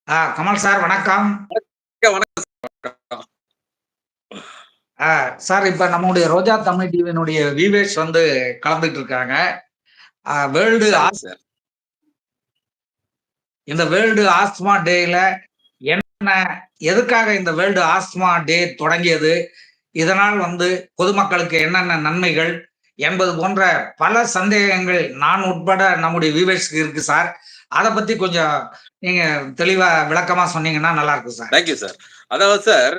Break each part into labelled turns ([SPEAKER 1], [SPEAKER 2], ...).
[SPEAKER 1] Kamal sir வணக்கம்.
[SPEAKER 2] வணக்கம்.
[SPEAKER 1] Sir இப்ப நம்முடைய ரோஜா தமிழ் டிவியினுடைய வியூவர்ஸ் வந்து கலந்துட்டு இருக்காங்க. வேர்ல்டு
[SPEAKER 2] சரிங்க சார்.
[SPEAKER 1] இந்த வேர்ல்டு ஆஸ்துமா டேல என்ன எதுக்காக இந்த வேர்ல்டு ஆஸ்துமா டே தொடங்கியது? இதனால் வந்து பொதுமக்களுக்கு என்னென்ன நன்மைகள் என்பது போன்ற பல சந்தேகங்கள் நான் உட்பட நம்முடைய வியூவர்ஸ்க்கு இருக்கு சார். அத பத்தி கொஞ்சம் நீங்க தெளிவா விளக்கமா சொன்னீங்கன்னா நல்லா இருக்கும் சார்.
[SPEAKER 2] Thank you sir. அதாவது சார்,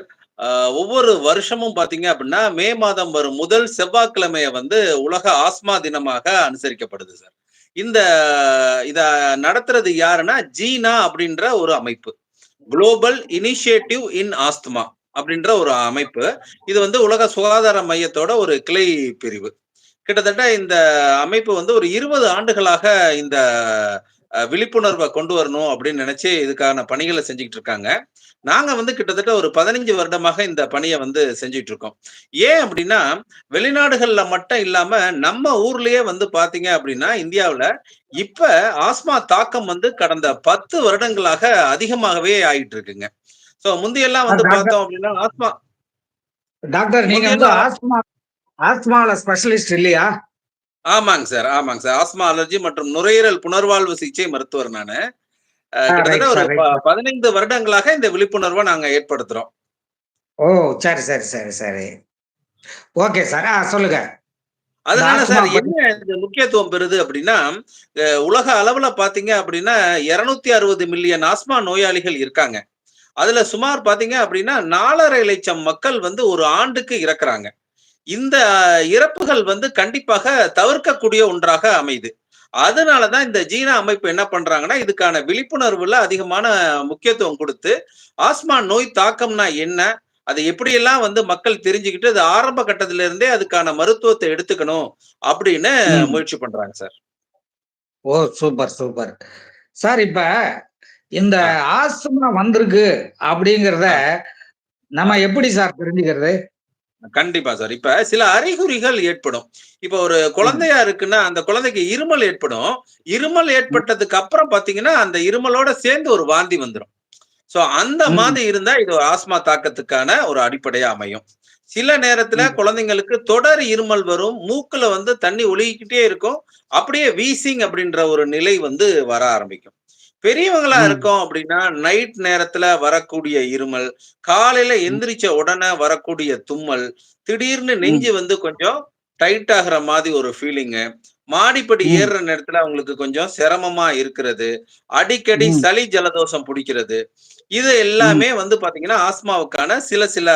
[SPEAKER 2] ஒவ்வொரு வருஷமும் பார்த்தீங்க அப்படின்னா, மே மாதம் வரும் முதல் செவ்வாய்க்கிழமைய வந்து உலக ஆஸ்மா தினமாக அனுசரிக்கப்படுது சார். இந்த இத நடத்துறது யாருன்னா, ஜீனா அப்படின்ற ஒரு அமைப்பு. குளோபல் இனிஷியேட்டிவ் இன் ஆஸ்துமா அப்படின்ற ஒரு அமைப்பு. இது வந்து உலக சுகாதார மையத்தோட ஒரு கிளை பிரிவு. கிட்டத்தட்ட இந்த அமைப்பு வந்து ஒரு 20 ஆண்டுகளாக இந்த விழிப்புணர்வ கொண்டு வரணும் அப்படின்னு நினைச்சு இதுக்கான பணிகள செஞ்சுகிட்டு இருக்காங்க. நாங்க வந்து கிட்டத்தட்ட ஒரு 15 வருடமாக இந்த பணிய வந்து செஞ்சுட்டு இருக்கோம். ஏன் அப்படின்னா, வெளிநாடுகள்ல மட்டும் இல்லாம நம்ம ஊர்லயே வந்து பார்த்தீங்க அப்படின்னா, இந்தியாவுல இப்ப ஆஸ்மா தாக்கம் வந்து கடந்த 10 வருடங்களாக அதிகமாகவே ஆயிட்டு இருக்குங்க. முந்தியெல்லாம் வந்து
[SPEAKER 1] டாக்டர்
[SPEAKER 2] பார்த்தோம் அப்படின்னா, ஆஸ்மா
[SPEAKER 1] டாக்டர் நீங்க வந்து
[SPEAKER 2] முந்தியெல்லாம்
[SPEAKER 1] ஆஸ்துமால ஸ்பெஷலிஸ்ட் இல்லையா?
[SPEAKER 2] ஆமாங்க சார், ஆமாங்க சார். ஆஸ்மா அலர்ஜி மற்றும் நுரையீரல் புனர்வாழ்வு சிகிச்சை மருத்துவர் நானு. கிட்டத்தட்ட
[SPEAKER 1] ரைட்
[SPEAKER 2] ஒரு
[SPEAKER 1] சார், ரைட் சார்.
[SPEAKER 2] 15 வருடங்களாக இந்த விழிப்புணர்வ நாங்க ஏற்படுத்துறோம்.
[SPEAKER 1] ஓ! சரி, சரி, சரி, சரி. Okay sir. சொல்லுங்க. இந்த
[SPEAKER 2] அதனால
[SPEAKER 1] ஆஸ்துமா
[SPEAKER 2] சார்
[SPEAKER 1] பத்தி.
[SPEAKER 2] என்ன இது முக்கியத்துவம் பெறுது அப்படின்னா, உலக அளவுல பார்த்தீங்க அப்படின்னா 260 மில்லியன் ஆஸ்மா நோயாளிகள் இருக்காங்க. அதுல சுமார் பார்த்தீங்க அப்படின்னா 4,50,000 மக்கள் வந்து ஒரு ஆண்டுக்கு இறக்குறாங்க. இந்த இறப்புகள் வந்து கண்டிப்பாக தவிர்க்கக்கூடிய ஒன்றாக அமையுது. அதனால தான் இந்த ஜீனா அமைப்பு என்ன பண்றாங்கன்னா, இதுக்கான விழிப்புணர்வுல அதிகமான முக்கியத்துவம் குடுத்து, ஆஸ்மா நோய் தாக்கம்னா என்ன? அத எப்படியெல்லாம் வந்து மக்கள் தெரிஞ்சுக்கிட்டு, அது ஆரம்ப கட்டத்துல இருந்தே அதுக்கான மருத்துவத்த எடுத்துக்கணும், அப்படின்னு
[SPEAKER 1] ம்.
[SPEAKER 2] முயற்சி பண்றாங்க சார்.
[SPEAKER 1] ஓ! Super, super. சார் இப்ப இந்த
[SPEAKER 2] ஆ,
[SPEAKER 1] ஆஸ்துமா வந்திருக்கு அப்படிங்கிறத
[SPEAKER 2] ஆ, ஆ.
[SPEAKER 1] நம்ம எப்படி சார் தெரிஞ்சுக்கிறது?
[SPEAKER 2] கண்டிப்பா சார். இப்ப சில அறிகுறிகள் ஏற்படும். இப்ப ஒரு
[SPEAKER 1] ம்.
[SPEAKER 2] குழந்தையா இருக்குன்னா, அந்த குழந்தைக்கு இருமல் ஏற்படும். இருமல்
[SPEAKER 1] ம்.
[SPEAKER 2] ஏற்பட்டதுக்கு அப்புறம் பார்த்தீங்கன்னா, அந்த இருமலோட சேர்ந்து ஒரு வாந்தி வந்துரும். அந்த
[SPEAKER 1] ம்.
[SPEAKER 2] மாதிரி இருந்தா இது ஒரு ஆஸ்மா தாக்கத்துக்கான ஒரு அடிப்படையா அமையும். சில நேரத்துல
[SPEAKER 1] ம்.
[SPEAKER 2] குழந்தைங்களுக்கு தொடர் இருமல் வரும். மூக்குல வந்து தண்ணி ஒழுகிக்கிட்டே இருக்கும். அப்படியே வீசிங் அப்படின்ற ஒரு நிலை வந்து வர ஆரம்பிக்கும். பெரியவங்களா
[SPEAKER 1] ம்.
[SPEAKER 2] இருக்கோம் அப்படின்னா, நைட் நேரத்துல வரக்கூடிய இருமல், காலையில
[SPEAKER 1] ம்.
[SPEAKER 2] எந்திரிச்ச உடனே வரக்கூடிய தும்மல், திடீர்னு
[SPEAKER 1] ம்.
[SPEAKER 2] நெஞ்சு வந்து கொஞ்சம் டைட் ஆகுற மாதிரி ஒரு ஃபீலிங்கு, மாடிப்படி
[SPEAKER 1] ம்.
[SPEAKER 2] ஏறுற நேரத்துல அவங்களுக்கு கொஞ்சம் சிரமமா இருக்கிறது, அடிக்கடி
[SPEAKER 1] ம்.
[SPEAKER 2] சளி, ஜலதோஷம் புடிக்கிறது. இது
[SPEAKER 1] ம்.
[SPEAKER 2] எல்லாமே வந்து பாத்தீங்கன்னா, ஆஸ்மாவுக்கான சில சில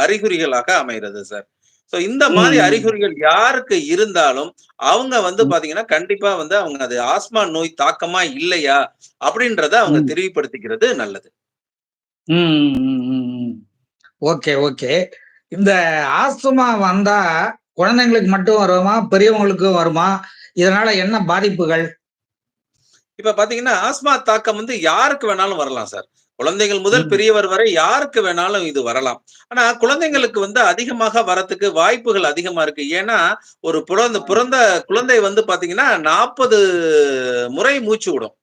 [SPEAKER 2] அறிகுறிகளாக அமைகிறது சார். இந்த மாரி
[SPEAKER 1] ம்.
[SPEAKER 2] அறிகுறிகள் யாருக்கு இருந்தாலும், அவங்க வந்து
[SPEAKER 1] ம்.
[SPEAKER 2] பாத்தீங்கன்னா, கண்டிப்பா வந்து அவங்க அது ஆஸ்மா நோய் தாக்கமா இல்லையா? அப்படின்றத அவங்க
[SPEAKER 1] ம்.
[SPEAKER 2] தெரிவுபடுத்திக்கிறது நல்லது.
[SPEAKER 1] ம். ம். ம். Okay, okay. இந்த ஆஸ்துமா வந்தா குழந்தைங்களுக்கு மட்டும் வருமா? பெரியவங்களுக்கும் வருமா? இதனால என்ன பாதிப்புகள்?
[SPEAKER 2] இப்ப பாத்தீங்கன்னா, ஆஸ்மா தாக்கம் வந்து யாருக்கு வேணாலும் வரலாம் சார். குழந்தைகள் முதல்
[SPEAKER 1] ம்.
[SPEAKER 2] பெரியவர் வரை யாருக்கு வேணாலும் இது வரலாம். ஆனா, குழந்தைங்களுக்கு வந்து அதிகமாக வரத்துக்கு வாய்ப்புகள் அதிகமா இருக்கு. ஏன்னா, ஒரு பிறந்த குழந்தை வந்து பாத்தீங்கன்னா, 40 முறை மூச்சு விடும்.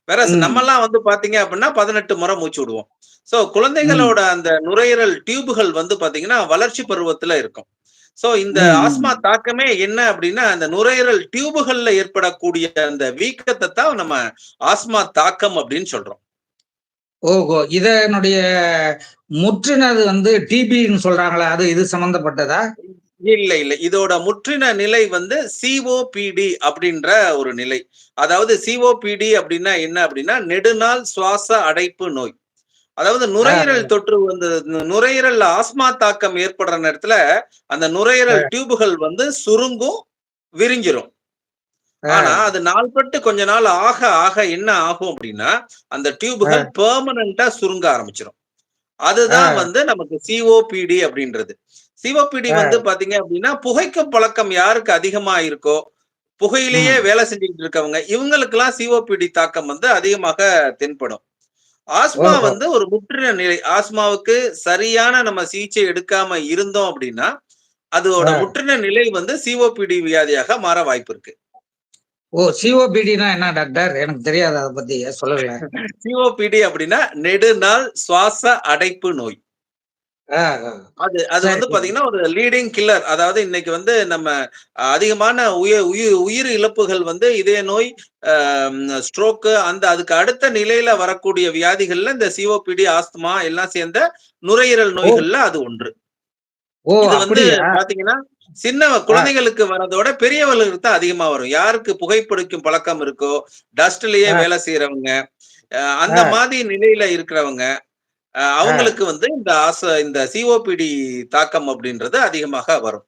[SPEAKER 1] ம்.
[SPEAKER 2] நம்மல்லாம் வந்து பாத்தீங்க அப்படின்னா, 18 முறை மூச்சு விடுவோம்.
[SPEAKER 1] ம்.
[SPEAKER 2] குழந்தைகளோட அந்த நுரையீரல் டியூப்கள் வந்து பாத்தீங்கன்னா, வளர்ச்சி பருவத்துல இருக்கும். இந்த ஆஸ்மா
[SPEAKER 1] ம்.
[SPEAKER 2] தாக்கமே என்ன அப்படின்னா, அந்த நுரையீரல் டியூபுகள்ல ஏற்படக்கூடிய அந்த வீக்கத்த தான் நம்ம ஆஸ்மா தாக்கம் அப்படின்னு சொல்றோம்.
[SPEAKER 1] ஓஹோ! இதனுடைய முற்றினது வந்து டிபின்னு சொல்றாங்களே, அது இது சம்மந்தப்பட்டதா?
[SPEAKER 2] இல்ல, இல்ல. இதோட முற்றின நிலை வந்து சிஓபிடி அப்படின்ற ஒரு நிலை. அதாவது சிஓபிடி அப்படின்னா என்ன அப்படின்னா, நெடுநாள் சுவாச அடைப்பு நோய். அதாவது நுரையீரல்
[SPEAKER 1] ஆ,
[SPEAKER 2] தொற்று வந்து நுரையீரல்ல ஆஸ்மா தாக்கம் ஏற்படுற நேரத்துல, அந்த நுரையீரல்
[SPEAKER 1] ஆ,
[SPEAKER 2] டியூபுகள் வந்து சுருங்கும், விரிஞ்சிரும். ஆனா,
[SPEAKER 1] ஆ,
[SPEAKER 2] அது நாள்பட்டு கொஞ்ச நாள் ஆக, ஆக என்ன ஆகும் அப்டின்னா, அந்த டியூப்கள்
[SPEAKER 1] ஆ,
[SPEAKER 2] பெர்மனன்ட்டா சுருங்க ஆரம்பிச்சுரும். அதுதான்
[SPEAKER 1] ஆ,
[SPEAKER 2] வந்து நமக்கு சிஓபிடி அப்டின்றது. சிஓபிடி வந்து
[SPEAKER 1] ஆ,
[SPEAKER 2] பாத்தீங்க அப்டின்னா, புகைக்கும் பழக்கம் யாருக்கு அதிகமா இருக்கோ, புகையிலேயே
[SPEAKER 1] ம்,
[SPEAKER 2] வேலை செஞ்சுட்டு இருக்கவங்க, இவங்களுக்கெல்லாம் சிஓபிடி தாக்கம் வந்து அதிகமாக தென்படும். ஆஸ்மா
[SPEAKER 1] ஓஹோ!
[SPEAKER 2] வந்து ஒரு முற்றின நிலை. ஆஸ்மாவுக்கு சரியான நம்ம சிகிச்சை எடுக்காம இருந்தோம் அப்டின்னா, அதோட
[SPEAKER 1] ஆ,
[SPEAKER 2] முற்றின நிலை வந்து சிஓபிடி வியாதியாக மாற வாய்ப்பு இருக்கு.
[SPEAKER 1] ஓ! சிஓபிடின்னா என்ன டாக்டர்? எனக்கு தெரியாது அத பத்தி சொல்லல.
[SPEAKER 2] சிஓபிடி அப்படின்னா நெடுநாள் சுவாச அடைப்பு நோய்.
[SPEAKER 1] ஆ, ஆ.
[SPEAKER 2] அது அது
[SPEAKER 1] சரி,
[SPEAKER 2] வந்து
[SPEAKER 1] சரி.
[SPEAKER 2] பாத்தீங்கன்னா, ஒரு லீடிங் கில்லர். அதாவது இன்னைக்கு வந்து நம்ம அதிகமான உயிர் இழப்புகள் வந்து இதய நோய், அ ஸ்ட்ரோக்கு அதுக்கு அடுத்த நிலையில வரக்கூடிய வியாதிகள்ல இந்த சிஓபிடி, ஆஸ்துமா எல்லாம் சேர்ந்த நுரையீரல்
[SPEAKER 1] ஓ!
[SPEAKER 2] நோய்கள்ல அது ஒன்று.
[SPEAKER 1] ஓ!
[SPEAKER 2] இது வந்து
[SPEAKER 1] அப்படியா?
[SPEAKER 2] பாத்தீங்கன்னா, சின்ன
[SPEAKER 1] ஆ,
[SPEAKER 2] குழந்தைகளுக்கு வரதோட பெரியவர்களுக்கு தான் அதிகமா வரும். யாருக்கு புகைப்பிடிக்கும் பழக்கம் இருக்கோ, டஸ்ட்லயே
[SPEAKER 1] ஆ,
[SPEAKER 2] வேலை செய்றவங்க, அந்த
[SPEAKER 1] ஆ,
[SPEAKER 2] மாதிரி நிலையில இருக்கிறவங்க,
[SPEAKER 1] ஆ.
[SPEAKER 2] அவங்களுக்கு வந்து இந்த சிஓபிடி தாக்கம் அப்படின்றது அதிகமாக வரும்.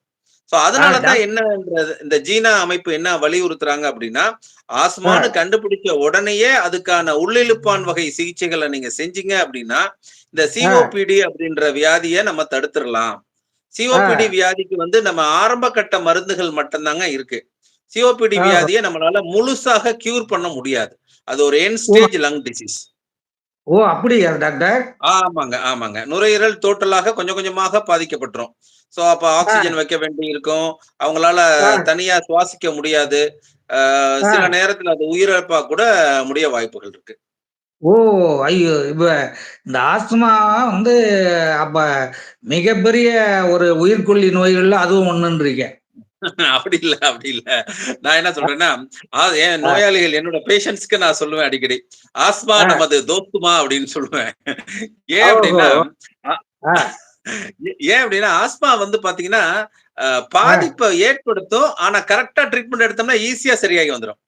[SPEAKER 2] சோ
[SPEAKER 1] ஆ
[SPEAKER 2] அதனால தான்
[SPEAKER 1] டாக்
[SPEAKER 2] என்னன்றது இந்த ஜீனா அமைப்பு என்ன வலியுறுத்துறாங்க அப்படின்னா, ஆஸ்மான்னு
[SPEAKER 1] ஆ,
[SPEAKER 2] கண்டுபிடிச்ச உடனேயே அதுக்கான உள்ளிழுப்பான் வகை சிகிச்சைகள நீங்க செஞ்சீங்க அப்படின்னா, இந்த
[SPEAKER 1] ஆ,
[SPEAKER 2] சிஓபிடி அப்படின்ற வியாதிய நம்ம தடுத்துறலாம். சிஓபிடி
[SPEAKER 1] ஆ,
[SPEAKER 2] வியாதிக்கு வந்து நம்ம ஆரம்ப கட்ட மருந்துகள் மட்டும் தாங்க இருக்கு. சிஓபிடி
[SPEAKER 1] ஓஹோ!
[SPEAKER 2] வியாதிய நம்மளால முழுசாக கியூர் பண்ண முடியாது. அது ஒரு எண்ட்
[SPEAKER 1] ஓ!
[SPEAKER 2] Stage lung disease.
[SPEAKER 1] ஓ! அப்படியா டாக்டர்?
[SPEAKER 2] ஆமாங்க, ஆமாங்க. நுரையீரல் டோட்டலாக கொஞ்சம் கொஞ்சமாக பாதிக்கப்பட்டுரும். சோ அப்ப
[SPEAKER 1] ஆ,
[SPEAKER 2] ஆக்ஸிஜன் வைக்க வேண்டி இருக்கும். அவங்களால
[SPEAKER 1] ஆ,
[SPEAKER 2] தனியா சுவாசிக்க முடியாது. சில
[SPEAKER 1] ஆ.
[SPEAKER 2] நேரத்துல அது உயிரிழப்பா கூட முடிய வாய்ப்புகள் இருக்கு.
[SPEAKER 1] ஓ! ஐயோ! இப்ப இந்த ஆஸ்துமா வந்து அப்ப மிகப்பெரிய ஒரு உயிர்க்கொல்லி நோய்கள்ல அதுவும் ஒண்ணுன்றீங்க.
[SPEAKER 2] அப்படி இல்ல, அப்படி இல்ல. நான் என்ன சொல்றேன்னா, என்
[SPEAKER 1] ஆ,
[SPEAKER 2] நோயாளிகள் என்னோட பேஷண்ட்ஸ்க்கு நான் சொல்லுவேன் அடிக்கடி. "ஆஸ்மா
[SPEAKER 1] ஆ.
[SPEAKER 2] நமது தோஸ்துமா" அப்படின்னு சொல்லுவேன். ஏன்
[SPEAKER 1] ஓஹோ!
[SPEAKER 2] அப்படின்னா, அ
[SPEAKER 1] ஆ,
[SPEAKER 2] ஏன் அப்படின்னா, ஆஸ்மா வந்து பாத்தீங்கன்னா, அ
[SPEAKER 1] ஆ.
[SPEAKER 2] பாதிப்ப ஏற்படுத்தும். ஆனா கரெக்ட்டா ட்ரீட்மெண்ட் எடுத்தோம்னா ஈஸியா சரியாகி வந்துரும்.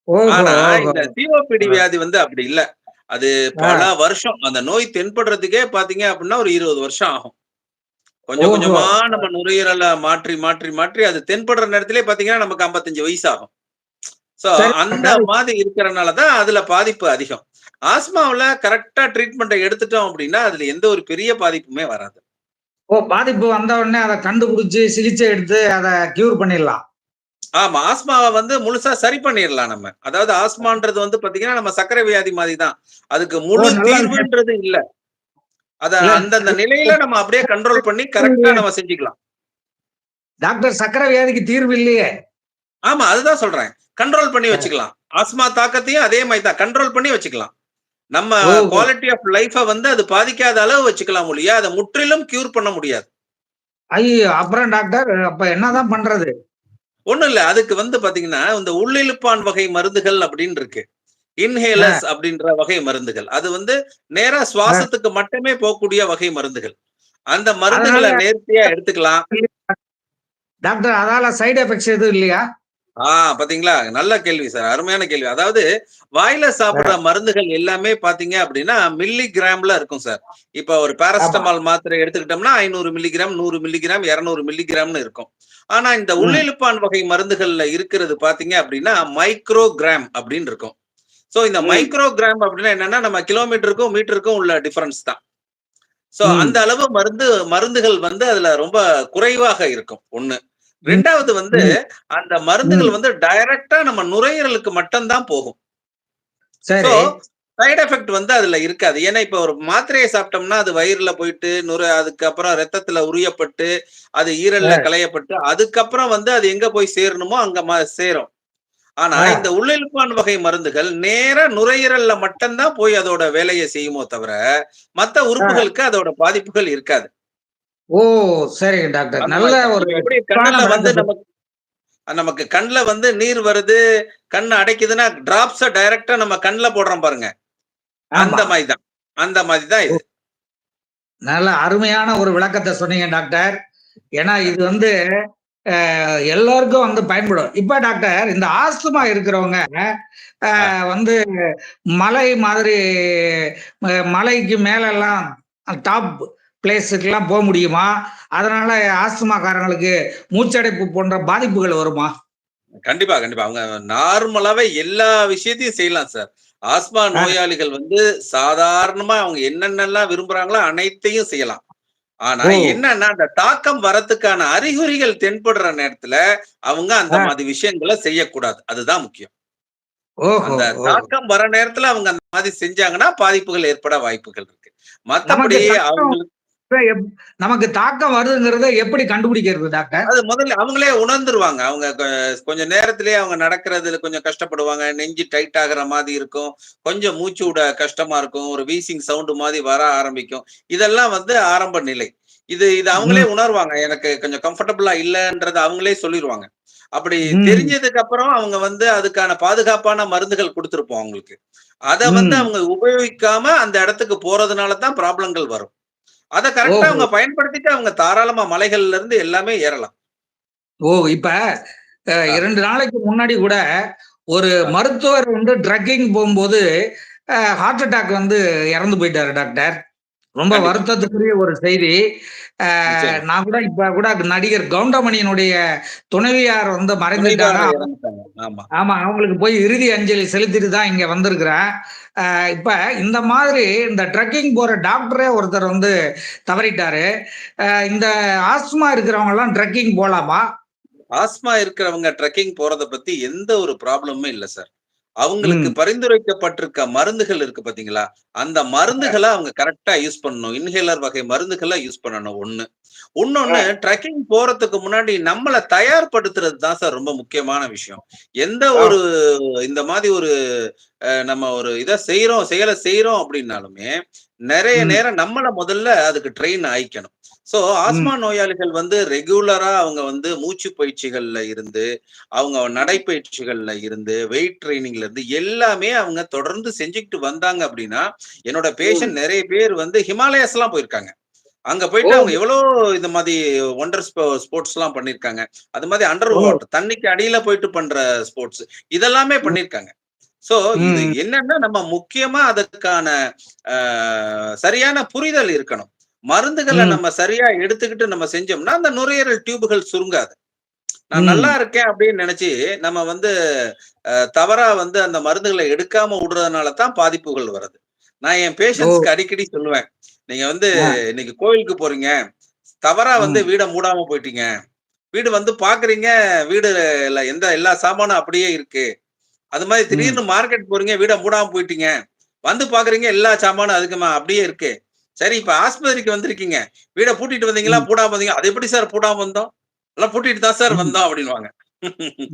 [SPEAKER 1] ஓஹோ!
[SPEAKER 2] ஆனா,
[SPEAKER 1] ஓஹோ!
[SPEAKER 2] இந்த சிஓபிடி
[SPEAKER 1] ஆ,
[SPEAKER 2] வியாதி வந்து அப்படி இல்ல. அது பல
[SPEAKER 1] ஆ.
[SPEAKER 2] வருஷம். அந்த நோய் தென்படுறதுக்கே பார்த்தீங்க அப்படின்னா, ஒரு 20 வருஷம் ஆகும். கொஞ்சம்
[SPEAKER 1] ஓஹோ!
[SPEAKER 2] கொஞ்சமா நம்ம நுரையீரல மாற்றி, மாற்றி, மாற்றி அது தென்படுற நேரத்திலேயே பார்த்தீங்கன்னா, நமக்கு 55 வயசு ஆகும். சோ,
[SPEAKER 1] சரி
[SPEAKER 2] அந்த
[SPEAKER 1] டாக்டர்.
[SPEAKER 2] மாதிரி இருக்கிறனால தான் அதுல பாதிப்பு அதிகம். ஆஸ்மாவுல கரெக்ட்டா ட்ரீட்மெண்ட்ட எடுத்துட்டோம் அப்படின்னா, அதுல எந்த ஒரு பெரிய பாதிப்புமே வராது.
[SPEAKER 1] ஓ! பாதிப்பு வந்த உடனே அத கண்டுபிடிச்சு சிகிச்சை எடுத்து அத கியூர் பண்ணிடலாம்.
[SPEAKER 2] ஆமா. ஆஸ்மாவ வந்து முழுசா சரி பண்ணிறலாம் நம்ம. அதாவது ஆஸ்மான்றது வந்து பார்த்தீங்கன்னா, நம்ம சர்க்கரை வியாதி மாரி தான். அதுக்கு
[SPEAKER 1] ஓ!
[SPEAKER 2] முழு
[SPEAKER 1] நல்ல விஷயம்.
[SPEAKER 2] தீர்வுன்றது இல்ல.
[SPEAKER 1] இல்ல
[SPEAKER 2] அந்தந்த நிலையில நம்ம அப்படியே கண்ட்ரோல் பண்ணி கரெக்ட்டா நம்ம செஞ்சுக்கலாம்.
[SPEAKER 1] டாக்டர் சர்க்கரை வியாதிக்கு தீர்வு இல்லையே!
[SPEAKER 2] ஆமா, அதுதான் சொல்றேன். கண்ட்ரோல் பண்ணி வச்சுக்கலாம். ஆஸ்மா தாக்கத்தையும் அதே மாரி தான். கண்ட்ரோல் பண்ணி வச்சுக்கலாம். நம்ம
[SPEAKER 1] ஓஹோ!
[SPEAKER 2] குவாலிட்டி ஆஃப் லைஃப்ப வந்து அது பாதிக்காத அளவு வச்சுக்கலாம் ஒழிய, அத முற்றிலும் கியூர் பண்ண முடியாது.
[SPEAKER 1] ஐய்யயோ! அப்புறம் டாக்டர் அப்ப என்னதான் பண்றது?
[SPEAKER 2] ஒண்ணும் இல்ல. அதுக்கு வந்து பாத்தீங்கன்னா, இந்த உள்ளிழுப்பான் வகை மருந்துகள் அப்படின்னு இருக்கு.
[SPEAKER 1] அ,
[SPEAKER 2] இன்ஹேலர்ஸ் அப்படின்ற வகை மருந்துகள். அது வந்து நேரா
[SPEAKER 1] அ.
[SPEAKER 2] சுவாசத்துக்கு மட்டுமே போகக்கூடிய வகை மருந்துகள். அந்த மருந்துகள
[SPEAKER 1] அதனால
[SPEAKER 2] நேர்த்தியா எடுத்துக்கலாம்.
[SPEAKER 1] டாக்டர் அதால சைட் எஃபெக்ட்ஸ் எதுவும் இல்லையா?
[SPEAKER 2] ஆ பாத்தீங்களா? நல்ல கேள்வி சார். அருமையான கேள்வி. அதாவது வாயில சாப்பிடுற
[SPEAKER 1] அ,
[SPEAKER 2] மருந்துகள் எல்லாமே பாத்தீங்க அப்படின்னா, மில்லி கிராம்ல இருக்கும் சார். இப்ப ஒரு
[SPEAKER 1] ஆமா.
[SPEAKER 2] பாராசிட்டமால் மாத்திரை எடுத்துக்கிட்டோம்னா 500 மில்லிகிராம், 100 மில்லிகிராம், 200 மில்லிகிராம்னு இருக்கும். ஆனா இந்த
[SPEAKER 1] ம்.
[SPEAKER 2] உள்ளிழுப்பான் வகை மருந்துகள்ல இருக்கிறது பாத்தீங்க அப்படின்னா, மைக்ரோ கிராம் அப்படின்னு இருக்கும். சோ இந்த
[SPEAKER 1] ம்.
[SPEAKER 2] மைக்ரோ கிராம் அப்படின்னா என்னன்னா, நம்ம கிலோமீட்டருக்கும், மீட்டருக்கும் உள்ள டிஃபரன்ஸ் தான். சோ அந்த
[SPEAKER 1] ம்.
[SPEAKER 2] அளவு மருந்துகள் வந்து அதுல ரொம்ப குறைவாக இருக்கும். 1.
[SPEAKER 1] ம்.
[SPEAKER 2] 2வது வந்து
[SPEAKER 1] ம்.
[SPEAKER 2] அந்த மருந்துகள்
[SPEAKER 1] ம்.
[SPEAKER 2] வந்து டைரக்ட்டா நம்ம நுரையீரலுக்கு மட்டும் தான் போகும். சோ
[SPEAKER 1] சரி.
[SPEAKER 2] சைட் எஃபெக்ட் வந்து அதுல இருக்காது. ஏன்னா இப்ப ஒரு மாத்திரைய சாப்பிட்டோம்னா, அது வயிறுல போயிட்டு அதுக்கப்புறம் ரத்தத்துல உரியப்பட்டு, அது ஈரல்ல
[SPEAKER 1] அ,
[SPEAKER 2] களையப்பட்டு, அதுக்கப்புறம் வந்து அது எங்க போய் சேரணுமோ அங்க சேரும். ஆனா இந்த
[SPEAKER 1] அ.
[SPEAKER 2] உள்ளிழுப்பான் வகை மருந்துகள் நேரா நுரையீரல்ல மட்டும் தான் போய் அதோட வேலைய செய்யுமோ தவிர, மத்த
[SPEAKER 1] அ.
[SPEAKER 2] உறுப்புகளுக்கு அதோட பாதிப்புகள் இருக்காது.
[SPEAKER 1] ஓ! சரிங்க டாக்டர்.
[SPEAKER 2] அந்த
[SPEAKER 1] நல்ல
[SPEAKER 2] மாரி தான்.
[SPEAKER 1] ஒரு
[SPEAKER 2] இப்ப எப்படி
[SPEAKER 1] தெளிவான
[SPEAKER 2] கண்ணுல வந்து
[SPEAKER 1] விளக்கத்த
[SPEAKER 2] நமக்கு கண்ல வந்து நீர் வருது, கண் அடைக்குதுன்னா, டிராப்ஸ டைரக்ட்டா நம்ம கண்ல போடுறோம் பாருங்க. அந்த
[SPEAKER 1] ஆமா.
[SPEAKER 2] மாரி தான். அந்த மாரி தான்
[SPEAKER 1] ஓ!
[SPEAKER 2] இது.
[SPEAKER 1] நல்ல அருமையான ஒரு விளக்கத்த சொன்னீங்க டாக்டர். ஏன்னா இது வந்து எல்லோருக்கும் வந்து பயன்படும். இப்ப டாக்டர் இந்த ஆஸ்துமா இருக்கிறவங்க
[SPEAKER 2] ஆ.
[SPEAKER 1] வந்து மலை மாதிரி மலைக்கு மேலலாம் டாப் பிளேஸுக்குலாம் முடியுமா? அதனால ஆஸ்துமாக்காரங்களுக்கு மூச்சடைப்பு போன்ற பாதிப்புகள் வருமா?
[SPEAKER 2] கண்டிப்பா, கண்டிப்பா. அவங்க நார்மலாவே எல்லா விஷயத்தையும் செய்யலாம் சார். ஆஸ்மா
[SPEAKER 1] ஆ,
[SPEAKER 2] நோயாளிகள் வந்து சாதாரணமா அவங்க என்னென்னலாம் விரும்புறாங்களோ அனைத்தையும் செய்யலாம். ஆனா
[SPEAKER 1] ஓ!
[SPEAKER 2] என்னன்னா, அந்த தாக்கம் வரதுக்கான அறிகுறிகள் தென்படுற நேரத்துல, அவங்க அந்த
[SPEAKER 1] ஆ,
[SPEAKER 2] மாதிரி விஷயங்கள செய்யக்கூடாது. அதுதான் முக்கியம்.
[SPEAKER 1] ஓஹோ!
[SPEAKER 2] அந்த
[SPEAKER 1] ஓ!
[SPEAKER 2] தாக்கம் வர நேரத்துல அவங்க அந்த மாதிரி செஞ்சாங்கன்னா, பாதிப்புகள் ஏற்பட வாய்ப்புகள் இருக்கு. மத்தபடி
[SPEAKER 1] நமக்கு சத்தம்
[SPEAKER 2] அவங்களுக்கு
[SPEAKER 1] நமக்கு தாக்கம் வருதுங்கிறத எப்படி கண்டுபிடிக்கிறது டாக்டர்?
[SPEAKER 2] அது முதல்ல அவங்களே உணர்ந்துருவாங்க. அவங்க கொஞ்சம் நேரத்திலேயே அவங்க நடக்கிறதுல கொஞ்சம் கஷ்டப்படுவாங்க. நெஞ்சு டைட் ஆகுற மாதிரி இருக்கும். கொஞ்சம் மூச்சு விட கஷ்டமா இருக்கும். ஒரு வீசிங் சவுண்ட் மாதிரி வர ஆரம்பிக்கும். இதெல்லாம் வந்து ஆரம்ப நிலை. இது இது அவங்களே
[SPEAKER 1] ம்,
[SPEAKER 2] உணர்வாங்க. எனக்கு கொஞ்சம் கம்ஃபர்டபுளா இல்லன்றத அவங்களே சொல்லிருவாங்க. அப்படி
[SPEAKER 1] ம்,
[SPEAKER 2] தெரிஞ்சதுக்கு அப்புறம் அவங்க வந்து அதுக்கான பாதுகாப்பான மருந்துகள் குடுத்திருப்போம் அவங்களுக்கு. அத வந்து
[SPEAKER 1] ம்.
[SPEAKER 2] அவங்க உபயோகிக்காம அந்த இடத்துக்கு போறதுனால தான் ப்ராப்ளங்கள் வரும். அத கரெக்ட்டா
[SPEAKER 1] ஓஹோ!
[SPEAKER 2] அவங்க பயன்படுத்திட்டு அவங்க தாராளமா மலைகள்ல இருந்து எல்லாமே ஏறலாம்.
[SPEAKER 1] ஓ! இப்ப
[SPEAKER 2] ஆ,
[SPEAKER 1] 2 நாளைக்கு முன்னாடி கூட ஒரு
[SPEAKER 2] ஆ.
[SPEAKER 1] மருத்துவர் வந்து ட்ரக்கிங் போம்போது ஹார்ட் அட்டாக் வந்து இறந்து போயிட்டாரு டாக்டர். ரொம்ப
[SPEAKER 2] கண்டிப்பா.
[SPEAKER 1] வருத்தத்துக்குரிய ஒரு செய்தி.
[SPEAKER 2] நிச்சயமா.
[SPEAKER 1] நான் கூட இப்ப கூட நடிகர் கவுண்டமணியினுடைய துணைவியார் வந்து மறைந்துட்டாங்க.
[SPEAKER 2] துணைவியார் இறந்துட்டாங்க. ஆமா.
[SPEAKER 1] ஆமா. அவங்களுக்கு போய் இறுதி அஞ்சலி செலுத்திட்டு தான் இங்க வந்திருக்கிறேன். இப்ப இந்த மாதிரி இந்த ட்ரக்கிங் போற டாக்டரே ஒருத்தர் வந்து தவறிட்டாரு. இந்த ஆஸ்துமா இருக்கிறவங்கலாம் ட்ரக்கிங் போலாமா?
[SPEAKER 2] ஆஸ்மா இருக்கிறவங்க ட்ரெக்கிங் போறத பத்தி எந்த ஒரு ப்ராப்ளமுமே இல்ல சார். அவங்களுக்கு
[SPEAKER 1] ம்.
[SPEAKER 2] பரிந்துரைக்கப்பட்டிருக்க மருந்துகள் இருக்கு பார்த்தீங்களா? அந்த மருந்துகள அவங்க கரெக்ட்டா யூஸ் பண்ணணும். இன்ஹேலர் வகை மருந்துகள யூஸ் பண்ணணும் 1.
[SPEAKER 1] அ,
[SPEAKER 2] இன்னொன்னு ட்ரெக்கிங் போறதுக்கு முன்னாடி நம்மள தயார்படுத்துறது தான் சார் ரொம்ப முக்கியமான விஷயம். எந்த
[SPEAKER 1] ஆ.
[SPEAKER 2] ஒரு இந்த மாரி ஒரு நம்ம ஒரு இத செய்றோம், செயல செய்றோம் அப்டின்னாலுமே, நெறைய
[SPEAKER 1] ம்,
[SPEAKER 2] நேரம் நம்மள முதல்ல அதுக்கு ட்ரெயின் ஆயிக்கணும். ஸோ
[SPEAKER 1] ம்,
[SPEAKER 2] ஆஸ்மா நோயாளிகள் வந்து ரெகுலரா அவங்க வந்து மூச்சு பயிற்சிகள்ல இருந்து, அவங்க நடைப்பயிற்சிகள்ல இருந்து, வெயிட் ட்ரெய்னிங்ல இருந்து எல்லாமே அவங்க தொடர்ந்து செஞ்சுக்கிட்டு வந்தாங்க அப்டின்னா, என்னோட
[SPEAKER 1] ம்.
[SPEAKER 2] பேஷண்ட் நெறைய பேர் வந்து ஹிமாலயாஸ்லாம் போயிருக்காங்க. அங்க
[SPEAKER 1] ஓ!
[SPEAKER 2] போயிட்டு அவங்க எவ்வளோ இந்த மாரி ஒண்டர் ஸ்போர்ட்ஸ்லாம் பண்ணியிருக்காங்க. அது மாரி அண்டர்
[SPEAKER 1] ஓ!
[SPEAKER 2] வாட்டர் தண்ணிக்கு அடியில போயிட்டு பண்ற ஸ்போர்ட்ஸ். இதெல்லாமே
[SPEAKER 1] ம்,
[SPEAKER 2] பண்ணியிருக்காங்க. சோ, இது
[SPEAKER 1] ம்,
[SPEAKER 2] என்னன்னா, நம்ம முக்கியமா அதற்கான அ சரியான புரிதல் இருக்கணும். மருந்துகள
[SPEAKER 1] ம்,
[SPEAKER 2] நம்ம சரியா எடுத்துக்கிட்டு நம்ம செஞ்சோம்னா, அந்த நுரையீரல் டியூப்கள் சுருங்காது. நான் நல்லா
[SPEAKER 1] ம்.
[SPEAKER 2] இருக்கேன் அப்படின்னு நெனச்சு, நம்ம வந்து தவறா வந்து அந்த மருந்துகள எடுக்காம விடுறதுனால தான் பாதிப்புகள் வருது. நான் என்
[SPEAKER 1] ஓ!
[SPEAKER 2] பேஷண்ட்ஸ்க்கு அடிக்கடி சொல்லுவேன். நீங்க வந்து
[SPEAKER 1] அ,
[SPEAKER 2] இன்னைக்கு கோயிலுக்கு போறீங்க. தவறா வந்து
[SPEAKER 1] ம்,
[SPEAKER 2] வீட மூடாம போயிட்டீங்க. வீடு வந்து பார்க்குறீங்க, வீடுல எல்லா சாமானும் அப்படியே இருக்கு. அது மாரி
[SPEAKER 1] ம்,
[SPEAKER 2] திடீர்னு மார்க்கெட் போறீங்க, வீட மூடாம போயிட்டீங்க. வந்து பார்க்குறீங்க எல்லா சாமானும் அதுக்குமா அப்படியே இருக்கு. சரி இப்ப ஆஸ்பத்திரிக்கு வந்திருக்கீங்க. வீட பூட்டிட்டு வந்தீங்களா?
[SPEAKER 1] ம்,
[SPEAKER 2] பூட்டாம வந்தீங்களா? அது எப்படி சார் பூட்டாம வந்தோம்? எல்லாம் பூட்டிட்டு தான் சார்
[SPEAKER 1] ம்,
[SPEAKER 2] வந்தோம் அப்படின்னுவாங்க.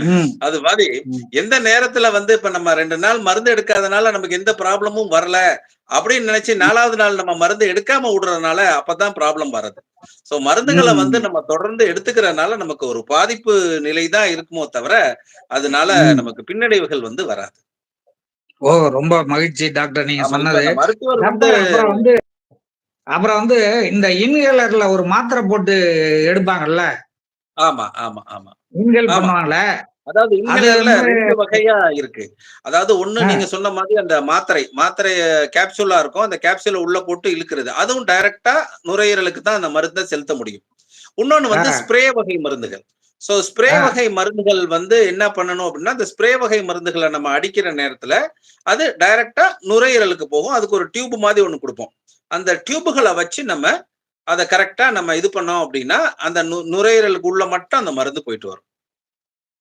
[SPEAKER 1] ம்,
[SPEAKER 2] அது மாரி
[SPEAKER 1] ம்,
[SPEAKER 2] எந்த நேரத்துல வந்து இப்ப நம்ம 2 நாள் மருந்து எடுக்காதனால நமக்கு எந்த ப்ராப்ளமும் வரல அப்படின்னு நினைச்சு 4வது நாள் நம்ம மருந்து எடுக்காம விடுறதுனால அப்பதான் ப்ராப்ளம் வர்றது. சோ மருந்துகள வந்து
[SPEAKER 1] ம்,
[SPEAKER 2] நம்ம தொடர்ந்து எடுத்துக்கிறனால நமக்கு ஒரு பாதிப்பு நிலை தான் இருக்குமோ தவிர, அதனால
[SPEAKER 1] ம்.
[SPEAKER 2] நமக்கு பின்னடைவுகள் வந்து வராது.
[SPEAKER 1] ஓ! ரொம்ப மகிழ்ச்சி டாக்டர் நீங்க
[SPEAKER 2] ஆமா. இப்ப
[SPEAKER 1] சொன்னது.
[SPEAKER 2] அந்த மருத்துவர் வந்து
[SPEAKER 1] டாக்டர் அப்புறம் வந்து இந்த இன்ஹேலர்ல ஒரு மாத்திரை போட்டு எடுப்பாங்கல்ல,
[SPEAKER 2] ஆமா, ஆமா, ஆமா,
[SPEAKER 1] இன்ஹேல்
[SPEAKER 2] ஆமா.
[SPEAKER 1] பண்ணுவாங்கல்ல,
[SPEAKER 2] அதாவது
[SPEAKER 1] அது
[SPEAKER 2] இன்ஹேலர்ல
[SPEAKER 1] வந்து
[SPEAKER 2] 2 வகையா இருக்கு. அதாவது 1
[SPEAKER 1] அ,
[SPEAKER 2] நீங்க சொன்ன மாதிரி அந்த மாத்திரை கேப்சூலா இருக்கும். அந்த கேப்சூல உள்ள போட்டு இழுக்கிறது. அதுவும் டைரக்ட்டா நுரையீரலுக்கு தான் அந்த மருந்த செலுத்த முடியும். இன்னொன்னு வந்து
[SPEAKER 1] அ,
[SPEAKER 2] ஸ்ப்ரே வகை மருந்துகள். ஸோ ஸ்ப்ரே
[SPEAKER 1] அ,
[SPEAKER 2] வகை மருந்துகள் வந்து என்ன பண்ணணும் அப்டின்னா, அந்த ஸ்ப்ரே வகை மருந்துகள நம்ம அடிக்கிற நேரத்துல, அது டைரக்ட்டா நுரையீரலுக்கு போகும். அதுக்கு ஒரு டியூப் மாரி ஒண்ணு குடுப்போம். அந்த டியூப்கள வச்சு நம்ம அத கரெக்ட்டா நம்ம இது பண்ணோம் அப்டின்னா, அந்த நுரையீரலுக்கு உள்ள மட்டும் அந்த மருந்து போயிட்டு வரும்.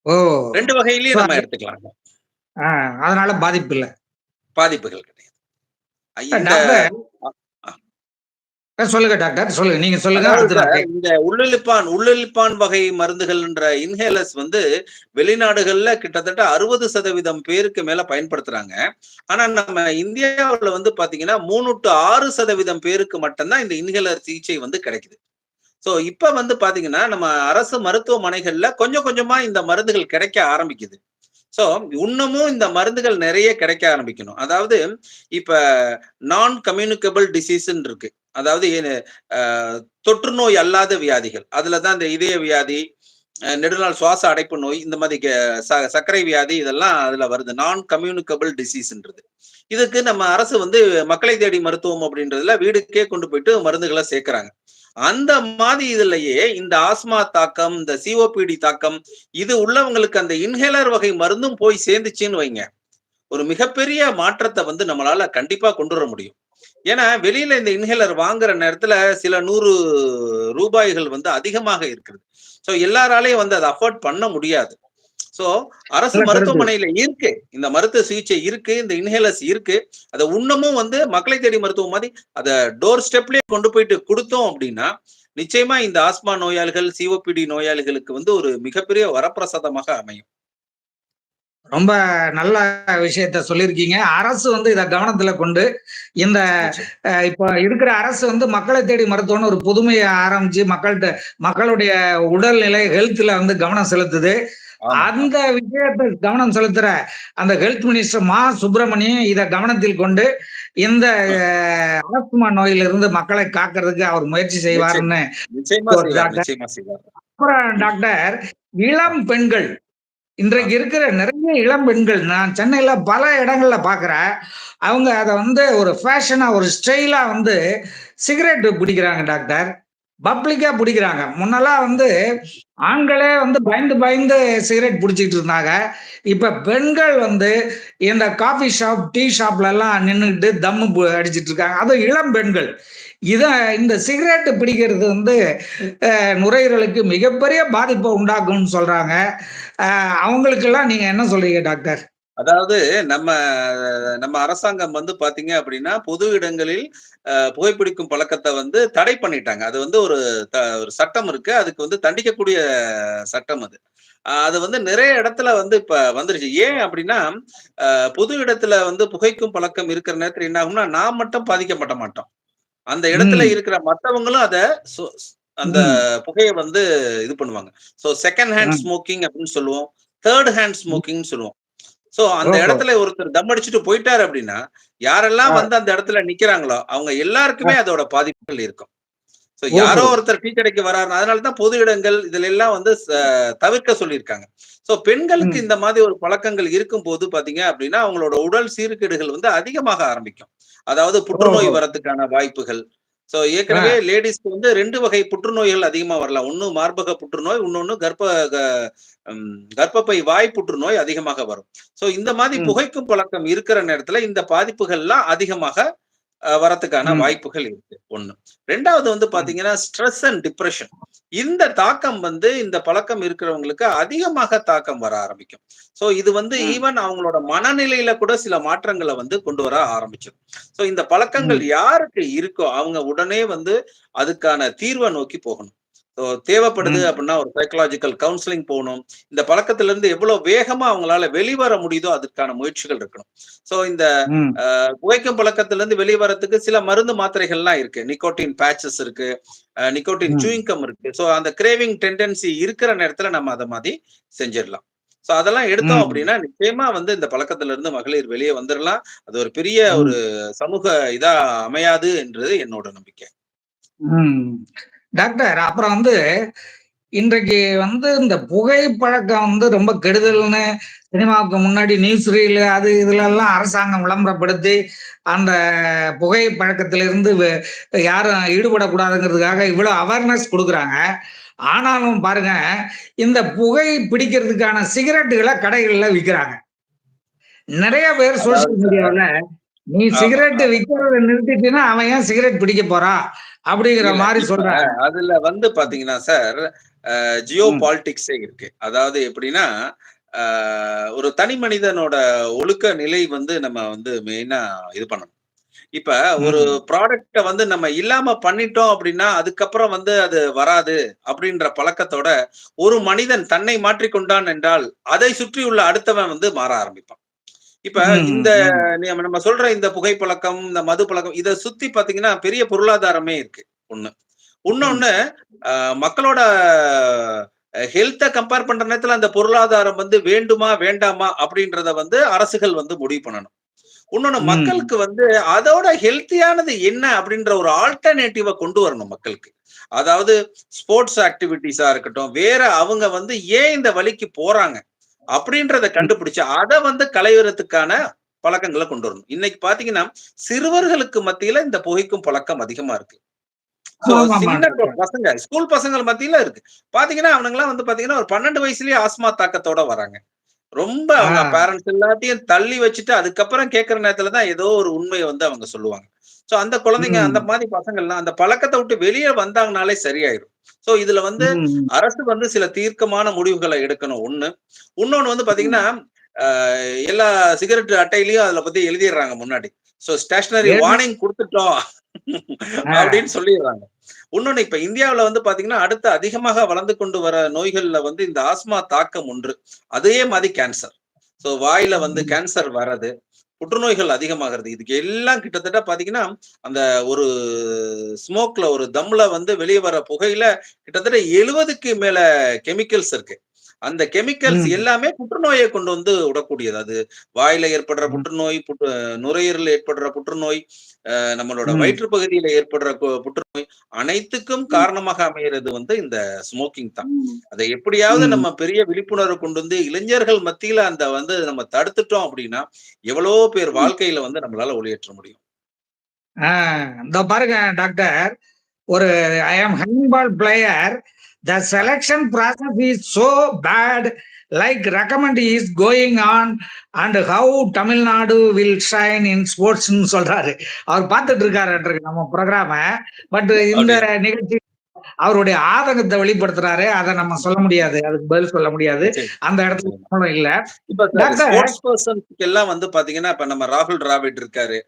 [SPEAKER 1] ஓ!
[SPEAKER 2] 2
[SPEAKER 1] ஸோ
[SPEAKER 2] வகையிலயும் நம்ம எடுத்துக்கலாம்.
[SPEAKER 1] அ அதனால பாதிப்பு இல்ல.
[SPEAKER 2] பாதிப்புகள் கிடையாது. இந்த
[SPEAKER 1] டாக்டர்
[SPEAKER 2] அ
[SPEAKER 1] சொல்லுங்க டாக்டர். சொல்லுங்க. நீங்க சொல்லுங்க.
[SPEAKER 2] அதாவது
[SPEAKER 1] அடுத்து நான்
[SPEAKER 2] சார்,
[SPEAKER 1] கேட்கிறேன்.
[SPEAKER 2] இந்த உள்ளிழுப்பான் வகை மருந்துகள்ன்ற இன்ஹேலர்ஸ் வந்து வெளிநாடுகள்ல கிட்டத்தட்ட 60% பேருக்கு மேல பயன்படுத்துறாங்க. ஆனா நம்ம இந்தியாவுல வந்து பாத்தீங்கன்னா, 3 டூ 6% பேருக்கு மட்டும் தான் இந்த இன்ஹேலர் சிகிச்சை வந்து கிடைக்குது. சோ இப்ப வந்து பாத்தீங்கன்னா, நம்ம அரசு மருத்துவமனைகள்ல கொஞ்சம் கொஞ்சமா இந்த மருந்துகள் கிடைக்க ஆரம்பிக்குது. சோ, இன்னமும் இந்த மருந்துகள் நெறைய கிடைக்க ஆரம்பிக்கணும். அதாவது இப்ப நான் கம்யூனிகபிள் டிசீஸ்ன்னு இருக்கு. அதாவது அ தொற்றுநோய் அல்லாத வியாதிகள். அதுல தான் இந்த இதய வியாதி, நெடுநாள் சுவாச அடைப்பு நோய், இந்த மாரி சர்க்கரை வியாதி இதெல்லாம் அதுல வருது. நான் கம்யூனிகபிள் டிசீஸ்ன்றது. இதுக்கு நம்ம அரசு வந்து மக்களை தேடி மருத்துவம் அப்படின்றதுல வீடுக்கே கொண்டு போயிட்டு மருந்துகள சேர்க்கிறாங்க. அந்த மாரி இதுலயே இந்த ஆஸ்மா தாக்கம், இந்த சிஓபிடி தாக்கம், இது உள்ளவங்களுக்கு அந்த இன்ஹேலர் வகை மருந்தும் போய் சேர்ந்துச்சுன்னு வைங்க. ஒரு மிகப்பெரிய மாற்றத்த வந்து நம்மளால கண்டிப்பா கொண்டு வர முடியும். ஏன்னா, வெளியில இந்த இன்ஹேலர் வாங்குற நேரத்துல சில 100 ரூபாய்கள் வந்து அதிகமாக இருக்கிறது. சோ எல்லாராலயும் வந்து அத அஃபோர்ட் பண்ண முடியாது. சோ அரசு
[SPEAKER 1] நல்ல கருத்து.
[SPEAKER 2] மருத்துவமனையில இருக்கு. இந்த மருத்துவ சிகிச்சை இருக்கு. இந்த இன்ஹேலர்ஸ் இருக்கு. அத இன்னமும் வந்து மக்களை தேடி மருத்துவம் மாரி அத டோர் ஸ்டெப்லயே கொண்டு போயிட்டு குடுத்தோம் அப்டின்னா, நிச்சயமா இந்த ஆஸ்மா நோயாளிகள், சிஓபிடி நோயாளிகளுக்கு வந்து ஒரு மிகப்பெரிய வரப்பிரசாதமாக அமையும்.
[SPEAKER 1] ரொம்ப நல்ல விஷயத்த சொல்லியிருக்கீங்க. அரசு வந்து இத கவனத்துல கொண்டு, இந்த
[SPEAKER 2] நிச்சயம்.
[SPEAKER 1] இப்ப இருக்கிற அரசு வந்து மக்களை தேடி மருத்துவம்னு ஒரு புதுமைய ஆரம்பிச்சு மக்களுடைய உடல்நிலை ஹெல்த்ல வந்து கவனம் செலுத்துது.
[SPEAKER 2] ஆமா,
[SPEAKER 1] அந்த
[SPEAKER 2] ஆமா.
[SPEAKER 1] விஷயத்த கவனம் செலுத்துற அந்த ஹெல்த் மினிஸ்டர் சுப்பிரமணியம் இத கவனத்தில் கொண்டு, இந்த
[SPEAKER 2] அ
[SPEAKER 1] ஆஸ்துமா நோயிலிருந்து மக்களை காக்கிறதுக்கு அவர் முயற்சி
[SPEAKER 2] நிச்சயமா.
[SPEAKER 1] செய்வார்ன்னு
[SPEAKER 2] நிச்சயமா செய்வார்,
[SPEAKER 1] டாக்டர்.
[SPEAKER 2] நிச்சயமா செய்வார்.
[SPEAKER 1] அப்புறம்
[SPEAKER 2] ம்.
[SPEAKER 1] டாக்டர்,
[SPEAKER 2] அ,
[SPEAKER 1] இளம் பெண்கள்
[SPEAKER 2] ஆ.
[SPEAKER 1] இன்றைக்கு இருக்கிற நிறைய இளம் பெண்கள் நான் சென்னையில பல இடங்கள்ல பார்க்கிறேன். அவங்க அத வந்து ஒரு ஃபேஷனா, ஒரு ஸ்டைலா வந்து சிகரெட் பிடிக்கிறாங்க டாக்டர். பப்ளிக்கா பிடிக்கிறாங்க. முன்னலாம் வந்து ஆண்களே வந்து பயந்து பயந்து சிகரெட் புடிச்சிட்டு இருந்தாங்க. இப்ப பெண்கள் வந்து இந்த காஃபி ஷாப், டீ ஷாப்லலாம் நின்னுகிட்டு தம்மு அடிச்சிட்டு இருக்காங்க. அதுவும் இளம் பெண்கள். இத இந்த சிகரெட் பிடிக்கிறது வந்து நுரையீரலுக்கு மிகப்பெரிய பாதிப்ப உண்டாக்கும்னு சொல்றாங்க. அவங்களுக்கெல்லாம் நீங்க என்ன சொல்றீங்க டாக்டர்?
[SPEAKER 2] அதாவது நம்ம நம்ம அரசாங்கம் வந்து பார்த்தீங்க அப்டின்னா, பொது இடங்களில் புகைப்பிடிக்கும் பழக்கத்த வந்து தடை பண்ணிட்டாங்க. அது வந்து ஒரு சட்டம் இருக்கு. அதுக்கு வந்து தண்டிக்கக்கூடிய சட்டம் அது. அது வந்து நிறைய இடத்துல வந்து இப்ப வந்துருச்சு. ஏன் அப்டின்னா, பொது இடத்துல வந்து புகைக்கும் பழக்கம் இருக்கிற நேரத்துல என்ன ஆகும்னா, நான் மட்டும் பாதிக்கப்பட மாட்டோம். அந்த இடத்துல
[SPEAKER 1] ம்,
[SPEAKER 2] இருக்கிற மத்தவங்களும் அத சொ அந்த
[SPEAKER 1] ம்,
[SPEAKER 2] புகைய வந்து இது பண்ணுவாங்க. செகண்ட் ஹேண்ட்
[SPEAKER 1] ம்,
[SPEAKER 2] ஸ்மோக்கிங் அப்டின்னு சொல்லுவோம். தேர்ட் ஹேண்ட்
[SPEAKER 1] ம்.
[SPEAKER 2] ஸ்மோக்கிங்ன்னு சொல்லுவோம். அந்த
[SPEAKER 1] ஓஹோ!
[SPEAKER 2] இடத்துல ஒருத்தர் தம் அடிச்சுட்டு போயிட்டாரு அப்படின்னா, யாரெல்லாம்
[SPEAKER 1] ஆ,
[SPEAKER 2] வந்து அந்த இடத்துல நிக்கிறாங்களோ, அவங்க
[SPEAKER 1] ஆ,
[SPEAKER 2] எல்லாருக்குமே அதோட பாதிப்புகள் இருக்கும். யாரோ
[SPEAKER 1] ஓஹோ!
[SPEAKER 2] ஒருத்தர் டீ கடைக்கு வராருன்னா, அதனால தான் பொது இடங்கள் இதுல எல்லாம் வந்து தவிர்க்க சொல்லியிருக்காங்க. பெண்களுக்கு
[SPEAKER 1] ம்.
[SPEAKER 2] இந்த மாதிரி ஒரு பழக்கங்கள் இருக்கும்போது பார்த்தீங்க அப்படின்னா, அவங்களோட உடல் சீர்கேடுகள் வந்து அதிகமாக ஆரம்பிக்கும். அதாவது புற்றுநோய்
[SPEAKER 1] ஓஹோ!
[SPEAKER 2] வரதுக்கான வாய்ப்புகள். ஏற்கனவே
[SPEAKER 1] ஆ,
[SPEAKER 2] லேடீஸ்க்கு வந்து 2 வகை புற்றுநோய்கள் அதிகமா வரலாம். ஒண்ணு மார்பக புற்றுநோய், இன்னொன்னு கர்ப்பப்பை வாய் புற்றுநோய் அதிகமாக வரும். இந்த மாதிரி
[SPEAKER 1] ம்,
[SPEAKER 2] புகைக்கும் பழக்கம் இருக்கிற நேரத்துல இந்த பாதிப்புகள்லாம் அதிகமாக வரத்துக்கான
[SPEAKER 1] ம்,
[SPEAKER 2] வாய்ப்புகள் இருக்கு. 1. 2வது வந்து
[SPEAKER 1] ம்,
[SPEAKER 2] பார்த்தீங்கன்னா, ஸ்ட்ரெஸ் அண்ட் டிப்ரஷன். இந்த தாக்கம் வந்து இந்த பழக்கம் இருக்கிறவங்களுக்கு அதிகமாக தாக்கம் வர ஆரம்பிக்கும். இது வந்து
[SPEAKER 1] ம்,
[SPEAKER 2] ஈவன் அவங்களோட மனநிலையில கூட சில மாற்றங்கள வந்து கொண்டு வர ஆரம்பிச்சுரும். இந்த பழக்கங்கள்
[SPEAKER 1] ம்,
[SPEAKER 2] யாருக்கு இருக்கோ, அவங்க உடனே வந்து அதுக்கான தீர்வ நோக்கி போகணும். தேவைப்படுது
[SPEAKER 1] ம்,
[SPEAKER 2] அப்படின்னா ஒரு சைக்காலஜிக்கல் கவுன்சிலிங் போணும். இந்த பழக்கத்திலிருந்து எவ்வளவு வேகமா அவங்களால வெளிவர முடியுதோ அதற்கான முயற்சிகள் இருக்கணும். இந்த
[SPEAKER 1] ம்,
[SPEAKER 2] புகைக்கும் பழக்கத்திலிருந்து வெளிய வரதுக்கு சில மருந்து மாத்திரைகள்லாம் இருக்கு. நிக்கோட்டின் பேட்சஸ் இருக்கு. நிக்கோட்டின்
[SPEAKER 1] ம்,
[SPEAKER 2] சூயிங் கம் இருக்கு. அந்த கிரேவிங் டெண்டன்சி இருக்கிற நேரத்துல நம்ம அத மாரி செஞ்சிரலாம். அதெல்லாம் எடுத்தோம்
[SPEAKER 1] ம்,
[SPEAKER 2] அப்டின்னா, நிச்சயமா வந்து இந்த பழக்கத்திலிருந்து மகளிர் வெளிய வந்துரலாம். அது ஒரு பெரிய ஒரு
[SPEAKER 1] ம்,
[SPEAKER 2] சமூக இதா அமையாது என்றது என்னோட நம்பிக்கை.
[SPEAKER 1] ம். டாக்டர் அப்புறம் வந்து இன்றைக்கு வந்து இந்த புகைப்பழக்கம் வந்து ரொம்ப கெடுதல்னு சினிமாவுக்கு முன்னாடி நியூஸ் ரீல் அது இதுலலாம் அரசாங்கம் விளம்பரப்படுத்தி, அந்த புகை பழக்கத்திலிருந்து யாரும் ஈடுபடக்கூடாதுங்கிறதுக்காக இவ்வளோ அவேர்னஸ் குடுக்குறாங்க. ஆனாலும் பாருங்க, இந்த புகை பிடிக்கிறதுக்கான சிகரெட்டுகள கடைகள்ல விக்கிறாங்க. நெறைய பேர்
[SPEAKER 2] அதாவது
[SPEAKER 1] சோசியல்
[SPEAKER 2] சார்
[SPEAKER 1] மீடியாவுல, "நீ
[SPEAKER 2] ஆமா,
[SPEAKER 1] சிகரெட்
[SPEAKER 2] ஆமா.
[SPEAKER 1] விக்கிறத நிறுத்திட்டீன்னா, அவன் ஏன் சிகரெட் பிடிக்க போறான்?" அப்படிங்கிற
[SPEAKER 2] இல்ல.
[SPEAKER 1] மாரி
[SPEAKER 2] இப்ப
[SPEAKER 1] சொல்றாங்க.
[SPEAKER 2] அதுல வந்து பாத்தீங்கன்னா சார், ஜியோ
[SPEAKER 1] ம்,
[SPEAKER 2] பாலிடிக்ஸே இருக்கு. அதாவது எப்படின்னா, அ ஒரு தனி மனிதனோட ஒழுக்க நிலை வந்து நம்ம வந்து மெயினா இது பண்ணணும். இப்ப ஒரு
[SPEAKER 1] ம்,
[SPEAKER 2] ப்ராடக்ட்ட வந்து நம்ம இல்லாம பண்ணிட்டோம் அப்படின்னா, அதுக்கப்புறம் வந்து அது வராது அப்படின்ற பழக்கத்தோட, ஒரு மனிதன் தன்னை மாற்றிக்கொண்டான் என்றால், அதை சுற்றியுள்ள அடுத்தவன் வந்து மாற ஆரம்பிப்பான். இப்ப
[SPEAKER 1] ம்,
[SPEAKER 2] இந்த
[SPEAKER 1] ம்,
[SPEAKER 2] நம்ம சொல்ற இந்த புகைப்பழக்கம், இந்த மது பழக்கம் இத சுத்தி பார்த்தீங்கன்னா, பெரிய பொருளாதாரமே இருக்கு. 1.
[SPEAKER 1] ம்,
[SPEAKER 2] உன்னொன்னு மக்களோட ஹெல்த்த கம்பேர் பண்ற நேரத்துல அந்த பொருளாதாரம் வந்து வேண்டுமா? வேண்டாமா? அப்படின்றத வந்து அரசுகள் வந்து முடிவு பண்ணணும். உன்னொன்னு
[SPEAKER 1] ம்.
[SPEAKER 2] மக்களுக்கு வந்து அதோட ஹெல்த்தியானது என்ன அப்படின்ற ஒரு ஆல்டர்னேட்டிவ கொண்டு வரணும் மக்களுக்கு. அதாவது ஸ்போர்ட்ஸ் ஆக்டிவிட்டீஸா இருக்கட்டும், வேற அவங்க வந்து ஏன் இந்த வழிக்கு போறாங்க? அப்படின்றத
[SPEAKER 1] ம்.
[SPEAKER 2] கண்டுபிடிச்சு, அத வந்து களையறதுக்கான பழக்கங்கள கொண்டு வரணும். இன்னைக்கு பார்த்தீங்கன்னா, சிறுவர்களுக்கு மத்தியில இந்த புகைக்கும் பழக்கம் அதிகமா இருக்கு.
[SPEAKER 1] ஆமாமா
[SPEAKER 2] சின்ன
[SPEAKER 1] டாக்டர்.
[SPEAKER 2] பசங்க, ஸ்கூல் பசங்கள் மத்தியில இருக்கு. பார்த்தீங்கன்னா, அவனுங்கலாம் வந்து பார்த்தீங்கன்னா, ஒரு 12 வயசுலயே ஆஸ்துமா தாக்கத்தோட வராங்க. ரொம்ப அவங்க
[SPEAKER 1] ஆ.
[SPEAKER 2] பேரன்ட்ஸ் எல்லாத்தையும் தள்ளி வச்சுட்டு, அதுக்கப்புறம் கேட்கிற நேரத்துல தான் ஏதோ ஒரு உண்மைய வந்து அவங்க சொல்லுவாங்க. அந்த குழந்தைங்க அந்த
[SPEAKER 1] ம்.
[SPEAKER 2] மாரி பசங்கள்லாம் அந்த பழக்கத்த விட்டு வெளிய வந்தாங்கனாலே சரியாயிரும். சோ இதுல வந்து
[SPEAKER 1] ம்.
[SPEAKER 2] அரசு வந்து சில தீர்க்கமான முடிவுகளை எடுக்கணும் ஒண்ணு. இன்னொன்னு வந்து பாத்தீங்கன்னா, அ எல்லா சிகரெட் அட்டையிலயும் அதுல பத்தி எழுதிடுறாங்க முன்னாடி. சோ ஸ்டேஷனரி
[SPEAKER 1] ஏன்னா
[SPEAKER 2] வார்னிங் குடுத்துட்டோம்
[SPEAKER 1] ஆ,
[SPEAKER 2] அப்படின்னு சொல்லிடுறாங்க. இன்னொன்னு இப்ப இந்தியாவுல வந்து பாத்தீங்கன்னா, அடுத்து அதிகமாக வளர்ந்து கொண்டு வர நோய்கள்ல வந்து இந்த ஆஸ்மா தாக்கம் ஒன்று. அதே மாரி கேன்சர். சோ வாயில வந்து
[SPEAKER 1] ம்,
[SPEAKER 2] கேன்சர் வர்றது, புற்றுநோய்கள் அதிகமாகிறது. இதுக்கு எல்லாம் கிட்டத்தட்ட பாத்தீங்கன்னா, அந்த ஒரு ஸ்மோக்ல ஒரு தம்ல வந்து வெளிய வர புகையில கிட்டத்தட்ட 70க்கு மேல கெமிக்கல்ஸ் இருக்கு. அந்த கெமிக்கல்ஸ்
[SPEAKER 1] ம்,
[SPEAKER 2] எல்லாமே புற்றுநோயை கொண்டு வந்து விடக்கூடியது. அது வாயில ஏற்படுற
[SPEAKER 1] ம்,
[SPEAKER 2] புற்றுநோய், நுரையீரல்ல ஏற்படுற புற்றுநோய், நம்மளோட
[SPEAKER 1] ம்,
[SPEAKER 2] வயிற்று பகுதியில ஏற்படுற புற்றுநோய் அனைத்துக்கும் காரணமாக அமைகிறது வந்து இந்த ஸ்மோக்கிங் தான்.
[SPEAKER 1] ம்,
[SPEAKER 2] அதை எப்படியாவது
[SPEAKER 1] ம்.
[SPEAKER 2] நம்ம பெரிய விழிப்புணர்வு கொண்டு வந்து இளைஞர்கள் மத்தியில அந்த வந்து நம்ம தடுத்துட்டோம் அப்படின்னா, எவ்வளவோ பேர் வாழ்க்கையில வந்து நம்மளால ஒளியேற்ற முடியும்.
[SPEAKER 1] ஆ, இதோ பாருங்க டாக்டர். ஒரு I am handball player. The
[SPEAKER 2] ah,
[SPEAKER 1] selection process is so bad. Like recommend is going on and how Tamil Nadu will shine in ஸ்போர்ட்ஸ்ன்னு சொல்றாரு. அவர் பார்த்துட்டு இருக்காரு நம்ம ப்ரோக்ராம. பட் இந்த
[SPEAKER 2] அப்படியா?
[SPEAKER 1] நிகழ்ச்சி அவருடைய ஆதங்கத்தை வெளிப்படுத்துறாரு. அதை நம்ம சொல்ல முடியாது. அதுக்கு பதில் சொல்ல முடியாது.
[SPEAKER 2] நிச்சயம்,
[SPEAKER 1] அந்த இடத்துல
[SPEAKER 2] நிச்சயமா.
[SPEAKER 1] நம்மளும் இல்ல.
[SPEAKER 2] இப்ப சார்
[SPEAKER 1] டாக்டர்.
[SPEAKER 2] ஸ்போர்ட்ஸ் பெர்சன்ஸ்க்கு எல்லாம் வந்து பாத்தீங்கன்னா, இப்ப நம்ம ராகுல் டிராவிட் இருக்காரு,